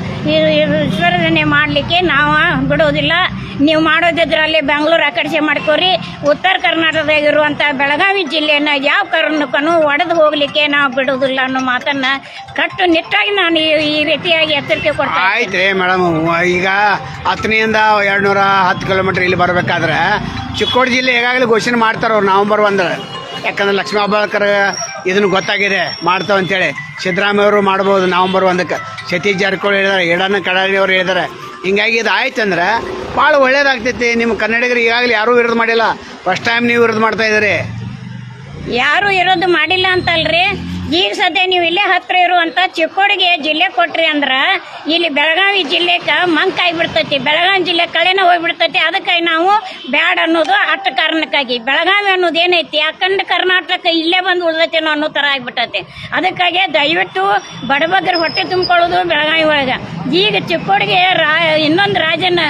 ವಿಸರ್ಜನೆ ಮಾಡಲಿಕ್ಕೆ ನಾವು ಬಿಡೋದಿಲ್ಲ. ನೀವು ಮಾಡೋದಿದ್ರೆ ಅಲ್ಲಿ ಬೆಂಗಳೂರು ಆಕರ್ಷಣೆ ಮಾಡ್ಕೋರಿ. ಉತ್ತರ ಕರ್ನಾಟಕದಾಗಿರುವಂಥ ಬೆಳಗಾವಿ ಜಿಲ್ಲೆಯನ್ನು ಯಾವ ಕಾರಣಕ್ಕೂ ಒಡೆದು ಹೋಗಲಿಕ್ಕೆ ನಾವು ಬಿಡೋದಿಲ್ಲ ಅನ್ನೋ ಮಾತನ್ನು ಕಟ್ಟುನಿಟ್ಟಾಗಿ ನಾನು ಈ ರೀತಿಯಾಗಿ ಎಚ್ಚರಿಕೆ ಕೊಡ್ತೀನಿ. ಆಯ್ತು ರೀ ಮೇಡಮ್, ಈಗ 10ನಿಂದ 210 ಕಿಲೋಮೀಟ್ರ್ ಇಲ್ಲಿ ಬರಬೇಕಾದ್ರೆ ಚಿಕ್ಕೋಡಿ ಜಿಲ್ಲೆ ಈಗಾಗಲೇ ಘೋಷಣೆ ಮಾಡ್ತಾರೆ ಅವ್ರು ನವಂಬರ್ 1. ಯಾಕಂದ್ರೆ ಲಕ್ಷ್ಮೀ ಹೆಬ್ಬಾಳ್ಕರ್ ಇದನ್ನು ಗೊತ್ತಾಗಿದೆ ಮಾಡ್ತಾವಂತೇಳಿ. ಸಿದ್ದರಾಮಯ್ಯವರು ಮಾಡ್ಬೋದು ನವಂಬರ್ 1ಕ್ಕೆ. ಸತೀಶ್ ಜಾರಕಿಹೊಳಿ ಹೇಳಿದಾರೆ, ಈಡನ್ನ ಕಡಾಳಿಯವರು ಹೇಳಿದ್ದಾರೆ. ಹಿಂಗಾಗಿ ಇದು ಆಯ್ತು ಅಂದ್ರೆ ಭಾಳ ಒಳ್ಳೇದಾಗ್ತೈತಿ. ನಿಮ್ಮ ಕನ್ನಡಿಗರು ಈಗಾಗಲೇ ಯಾರೂ ವಿರೋಧ ಮಾಡಿಲ್ಲ, ಫಸ್ಟ್ ಟೈಮ್ ನೀವು ವಿರೋಧ ಮಾಡ್ತಾ ಇದ್ದೀರಿ. ಯಾರು ಇರೋದು ಮಾಡಿಲ್ಲ ಅಂತಲ್ರಿ. ಈಗ ಸದ್ಯ ನೀವು ಇಲ್ಲೇ ಹತ್ರ ಇರುವಂಥ ಚಿಕ್ಕೋಡಿಗೆ ಜಿಲ್ಲೆ ಕೊಟ್ರಿ ಅಂದ್ರೆ ಇಲ್ಲಿ ಬೆಳಗಾವಿ ಜಿಲ್ಲೆಗೆ ಮಂಕಾಗಿಬಿಡ್ತೈತಿ, ಬೆಳಗಾವಿ ಜಿಲ್ಲೆ ಕಳೆನ ಹೋಗ್ಬಿಡ್ತೈತಿ. ಅದಕ್ಕಾಗಿ ನಾವು ಬ್ಯಾಡ್ ಅನ್ನೋದು ಅಷ್ಟು ಕಾರಣಕ್ಕಾಗಿ ಬೆಳಗಾವಿ ಅನ್ನೋದು ಏನೈತಿ ಅಖಂಡ ಕರ್ನಾಟಕ ಇಲ್ಲೇ ಬಂದು ಉಳ್ದೈತೇನೋ ಅನ್ನೋ ಥರ ಆಗಿಬಿಟ್ಟೈತಿ. ಅದಕ್ಕಾಗಿ ದಯವಿಟ್ಟು ಬಡಬಗ್ಗರು ಹೊಟ್ಟೆ ತುಂಬಿಕೊಳ್ಳೋದು ಬೆಳಗಾವಿ ಒಳಗೆ. ಈಗ ಚಿಕ್ಕೋಡಿಗೆ ಇನ್ನೊಂದು ರಾಜ್ಯನ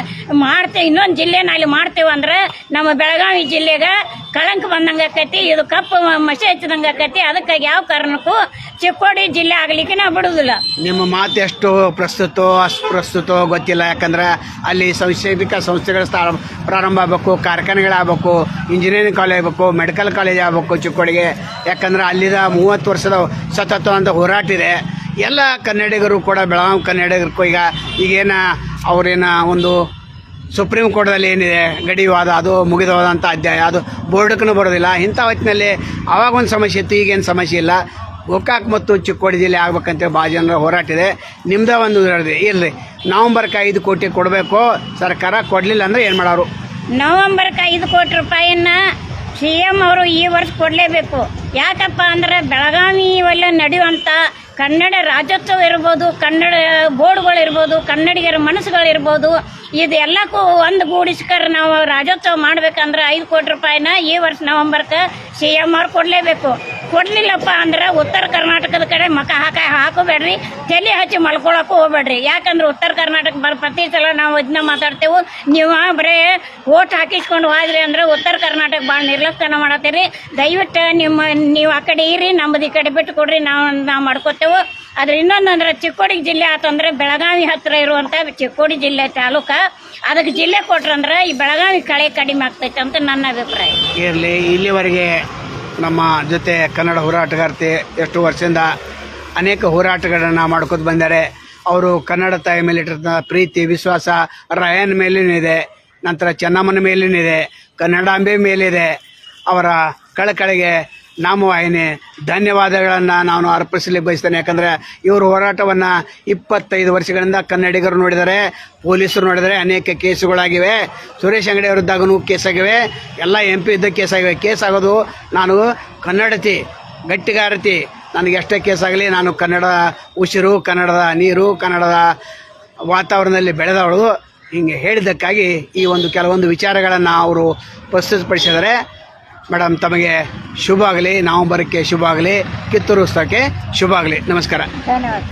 ಮಾಡ್ತೇವೆ, ಇನ್ನೊಂದು ಜಿಲ್ಲೆನ ಅಲ್ಲಿ ಮಾಡ್ತೇವೆ ಅಂದ್ರೆ ನಮ್ಮ ಬೆಳಗಾವಿ ಜಿಲ್ಲೆಗೆ ಕಳಂಕ ಬಂದಂಗೆ ಆಕೈತಿ, ಇದು ಕಪ್ಪು ಮಸಿ ಹಚ್ಚಿದಂಗೆ ಆಕೈತಿ. ಅದಕ್ಕಾಗಿ ಯಾವ ಕಾರಣಕ್ಕೂ ಚಿಕ್ಕೋಡಿ ಜಿಲ್ಲೆ ಆಗಲಿಕ್ಕೆ ನಾವು ಬಿಡುವುದಿಲ್ಲ. ನಿಮ್ಮ ಮಾತು ಎಷ್ಟು ಪ್ರಸ್ತುತ ಅಸ್ಪ್ರಸ್ತುತ ಗೊತ್ತಿಲ್ಲ. ಯಾಕಂದ್ರೆ ಅಲ್ಲಿ ಶೈಕ್ಷಣಿಕ ಸಂಸ್ಥೆಗಳ ಪ್ರಾರಂಭ ಆಗಬೇಕು, ಕಾರ್ಖಾನೆಗಳಾಗಬೇಕು, ಇಂಜಿನಿಯರಿಂಗ್ ಕಾಲೇಜ್ ಆಗಬೇಕು, ಮೆಡಿಕಲ್ ಕಾಲೇಜ್ ಆಗಬೇಕು ಚಿಕ್ಕೋಡಿಗೆ. ಯಾಕಂದ್ರೆ ಅಲ್ಲಿದ 30 ವರ್ಷದ ಸತತ ಅಂತ ಹೋರಾಟ ಇದೆ. ಎಲ್ಲ ಕನ್ನಡಿಗರು ಕೂಡ ಬೆಳಗಾವಿ ಕನ್ನಡಿಗರು ಈಗೇನ ಅವ್ರೇನ ಒಂದು ಸುಪ್ರೀಂ ಕೋರ್ಟ್ದಲ್ಲಿ ಏನಿದೆ ಗಡಿವಾದ, ಅದು ಮುಗಿದವಾದಂಥ ಅಧ್ಯಾಯ, ಅದು ಬೋರ್ಡಕ್ಕೂ ಬರೋದಿಲ್ಲ. ಇಂಥ ಹೊತ್ತಿನಲ್ಲಿ ಆವಾಗ ಒಂದು ಸಮಸ್ಯೆ ಇತ್ತು, ಈಗೇನು ಸಮಸ್ಯೆ ಇಲ್ಲ. ಗೋಕಾಕ್ ಮತ್ತು ಚಿಕ್ಕೋಡಿ ಜಿಲ್ಲೆ ಆಗ್ಬೇಕಂತ ಭಾಳ ಜನರ ಹೋರಾಟ ಇದೆ. ನಿಮ್ದೇ ಒಂದು ಇರಲಿ, ನವಂಬರ್ಗೆ 5 ಕೋಟಿ ಕೊಡಬೇಕು ಸರ್ಕಾರ, ಕೊಡಲಿಲ್ಲ ಅಂದರೆ ಏನು ಮಾಡೋರು? ನವಂಬರ್ಗೆ 5 ಕೋಟಿ ರೂಪಾಯಿಯನ್ನ CM ಅವರು ಈ ವರ್ಷ ಕೊಡಲೇಬೇಕು. ಯಾಕಪ್ಪ ಅಂದ್ರೆ ಬೆಳಗಾವಿ ಒಳ್ಳೆ ನಡೆಯುವಂಥ ಕನ್ನಡ ರಾಜ್ಯೋತ್ಸವ ಇರ್ಬೋದು, ಕನ್ನಡ ಬೋರ್ಡ್ಗಳಿರ್ಬೋದು, ಕನ್ನಡಿಗರ ಮನಸ್ಸುಗಳಿರ್ಬೋದು, ಇದೆಲ್ಲಕ್ಕೂ ಒಂದು ಗೂಡಿಸ್ಕರ ನಾವು ರಾಜ್ಯೋತ್ಸವ ಮಾಡ್ಬೇಕಂದ್ರೆ 5 ಕೋಟಿ ರೂಪಾಯಿನ ಈ ವರ್ಷ ನವಂಬರ್ಗೆ CM ಅವ್ರು ಕೊಡಲೇಬೇಕು. ಕೊಡಲಿಲ್ಲಪ್ಪ ಅಂದ್ರೆ ಉತ್ತರ ಕರ್ನಾಟಕದ ಕಡೆ ಮಕ ಹಾಕೋಬೇಡ್ರಿ, ತಲೆ ಹಚ್ಚಿ ಮಲ್ಕೊಳಕ್ಕೂ ಹೋಗ್ಬೇಡ್ರಿ. ಯಾಕಂದ್ರೆ ಉತ್ತರ ಕರ್ನಾಟಕ ಪ್ರತಿ ಸಲ ನಾವು ಇದನ್ನ ಮಾತಾಡ್ತೇವೆ, ನೀವು ಬರೀ ಓಟ್ ಹಾಕಿಸ್ಕೊಂಡು ಹೋದ್ರಿ ಅಂದ್ರೆ ಉತ್ತರ ಕರ್ನಾಟಕ ಭಾಳ ನಿರ್ಲಕ್ಷ್ಯ ಮಾಡತ್ತೀರಿ. ದಯವಿಟ್ಟು ನೀವು ಆ ಕಡೆ ಇರಿ, ನಮ್ಮದು ಈ ಕಡೆ ಬಿಟ್ಟು ಕೊಡ್ರಿ, ನಾವು ಮಾಡ್ಕೋತೇವೆ. ಆದ್ರೆ ಇನ್ನೊಂದು ಅಂದ್ರೆ ಚಿಕ್ಕೋಡಿ ಜಿಲ್ಲೆ ಆತಂದ್ರೆ ಬೆಳಗಾವಿ ಹತ್ರ ಇರುವಂಥ ಚಿಕ್ಕೋಡಿ ಜಿಲ್ಲೆ ತಾಲೂಕ, ಅದಕ್ಕೆ ಜಿಲ್ಲೆ ಕೊಟ್ರಂದ್ರೆ ಈ ಬೆಳಗಾವಿ ಕಡಿಮೆ ಆಗ್ತೈತೆ ಅಂತ ನನ್ನ ಅಭಿಪ್ರಾಯ. ಇರಲಿ, ಇಲ್ಲಿವರೆಗೆ ನಮ್ಮ ಜೊತೆ ಕನ್ನಡ ಹೋರಾಟಗಾರ್ತಿ ಎಷ್ಟು ವರ್ಷದಿಂದ ಅನೇಕ ಹೋರಾಟಗಳನ್ನ ಮಾಡ್ಕೊತ ಬಂದ್ದಾರೆ. ಅವರು ಕನ್ನಡ ತಾಯಿ ಮೇಲೆ ಇಟ್ಟಿರ್ತಂಥ ಪ್ರೀತಿ ವಿಶ್ವಾಸ ರಾಯನ್ ಮೇಲೇನೂ ಇದೆ, ನಂತರ ಚೆನ್ನಮ್ಮನ ಮೇಲೇನೂ ಇದೆ, ಕನ್ನಡಾಂಬೆ ಮೇಲಿದೆ. ಅವರ ಕಳಕಳಿಗೆ ನಮ್ಮ ವಾಹಿನಿ ಧನ್ಯವಾದಗಳನ್ನು ನಾನು ಅರ್ಪಿಸಲಿಕ್ಕೆ ಬಯಸ್ತೇನೆ. ಯಾಕಂದರೆ ಇವರು ಹೋರಾಟವನ್ನು 25 ವರ್ಷಗಳಿಂದ ಕನ್ನಡಿಗರು ನೋಡಿದ್ದಾರೆ, ಪೊಲೀಸರು ನೋಡಿದರೆ, ಅನೇಕ ಕೇಸುಗಳಾಗಿವೆ. ಸುರೇಶ್ ಅಂಗಡಿ ವಿರುದ್ಧಗೂ ಕೇಸಾಗಿವೆ, ಎಲ್ಲ MP ಇದ್ದ ಕೇಸಾಗಿವೆ. ಕೇಸಾಗೋದು ನಾನು ಕನ್ನಡತಿ, ಗಟ್ಟಿಗಾರತಿ, ನನಗೆ ಎಷ್ಟೇ ಕೇಸಾಗಲಿ ನಾನು ಕನ್ನಡ ಉಸಿರು, ಕನ್ನಡದ ನೀರು, ಕನ್ನಡದ ವಾತಾವರಣದಲ್ಲಿ ಬೆಳೆದವಳು. ಹಿಂಗೆ ಹೇಳಿದ್ದಕ್ಕಾಗಿ ಈ ಒಂದು ಕೆಲವೊಂದು ವಿಚಾರಗಳನ್ನು ಅವರು ಪ್ರಸ್ತುತಪಡಿಸಿದ್ದಾರೆ. ಮೇಡಮ್, ತಮಗೆ ಶುಭ ಆಗಲಿ, ನವಂಬರ್ಗೆ ಶುಭ ಆಗಲಿ, ಕಿತ್ತೂರು ಉತ್ಸವಕ್ಕೆ ಶುಭ ಆಗಲಿ. ನಮಸ್ಕಾರ. ಧನ್ಯವಾದ.